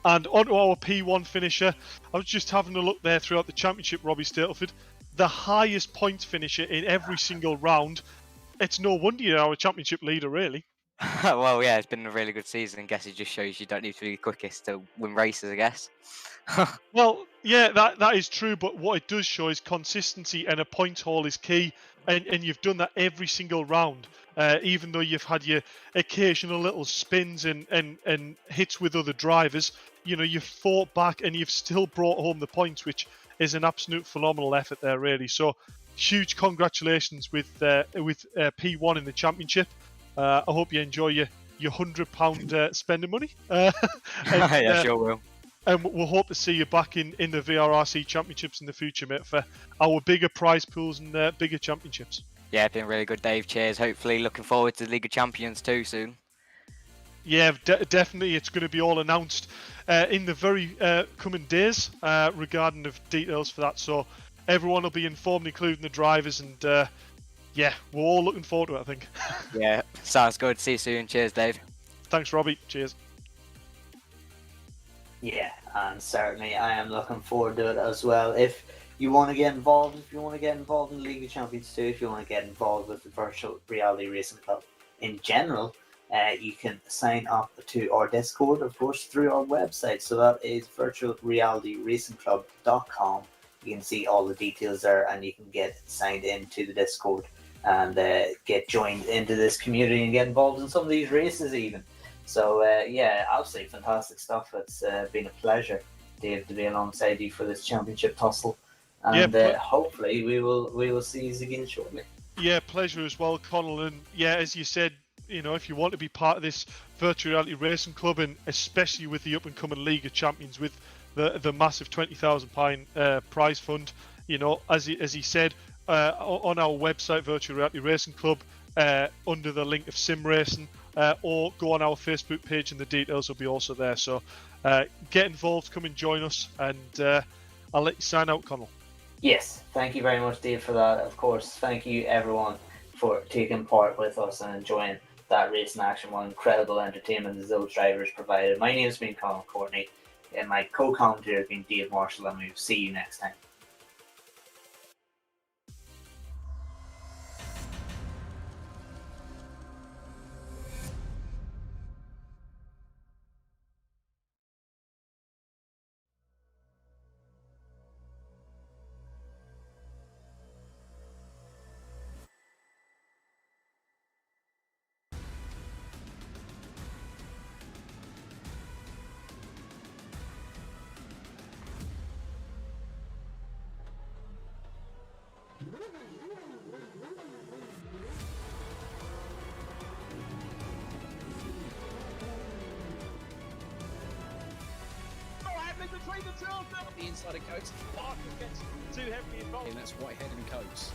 And on to our P1 finisher. I was just having a look there throughout the championship, Robbie Stilford. The highest points finisher in every single round. It's no wonder you're our championship leader, really. Well, yeah, it's been a really good season. I guess it just shows you don't need to be the quickest to win races, I guess. Well, yeah, that is true, but what it does show is consistency, and a points haul is key, and you've done that every single round. Even though you've had your occasional little spins and hits with other drivers, you know, you've fought back and you've still brought home the points, which is an absolute phenomenal effort there, really. So, huge congratulations with P1 in the championship. I hope you enjoy your £100 spending money. Yeah, sure will. And we'll hope to see you back in the VRRC championships in the future, mate, for our bigger prize pools and bigger championships. Yeah, it's been really good, Dave. Cheers. Hopefully looking forward to the League of Champions too soon. Yeah, definitely. It's going to be all announced in the very coming days regarding the details for that. So everyone will be informed, including the drivers. And yeah, we're all looking forward to it, I think. Yeah, sounds good. See you soon. Cheers, Dave. Thanks, Robbie. Cheers. Yeah, and certainly I am looking forward to it as well. If you want to get involved, in the League of Champions too, if you want to get involved with the Virtual Reality Racing Club in general, you can sign up to our Discord, of course, through our website. So that is virtualrealityracingclub.com. You can see all the details there, and you can get signed into the Discord and get joined into this community and get involved in some of these races even. So yeah, absolutely fantastic stuff. It's been a pleasure, Dave, to be alongside you for this championship tussle, and hopefully we will see you again shortly. Yeah, pleasure as well, Connell. And yeah, as you said, you know, if you want to be part of this Virtual Reality Racing Club, and especially with the up and coming League of Champions with the massive £20,000 prize fund, you know, as he said, on our website, Virtual Reality Racing Club, under the link of Sim Racing. Or go on our Facebook page and the details will be also there. So get involved, come and join us, and I'll let you sign out, Connell. Yes, thank you very much, Dave, for that. Of course, thank you everyone for taking part with us and enjoying that racing action. What incredible entertainment as those drivers provided. My name has been Connell Courtney, and my co-commentator has been Dave Marshall, and we'll see you next time. The inside of coats. Gets too heavily involved. And that's Whitehead and Coates.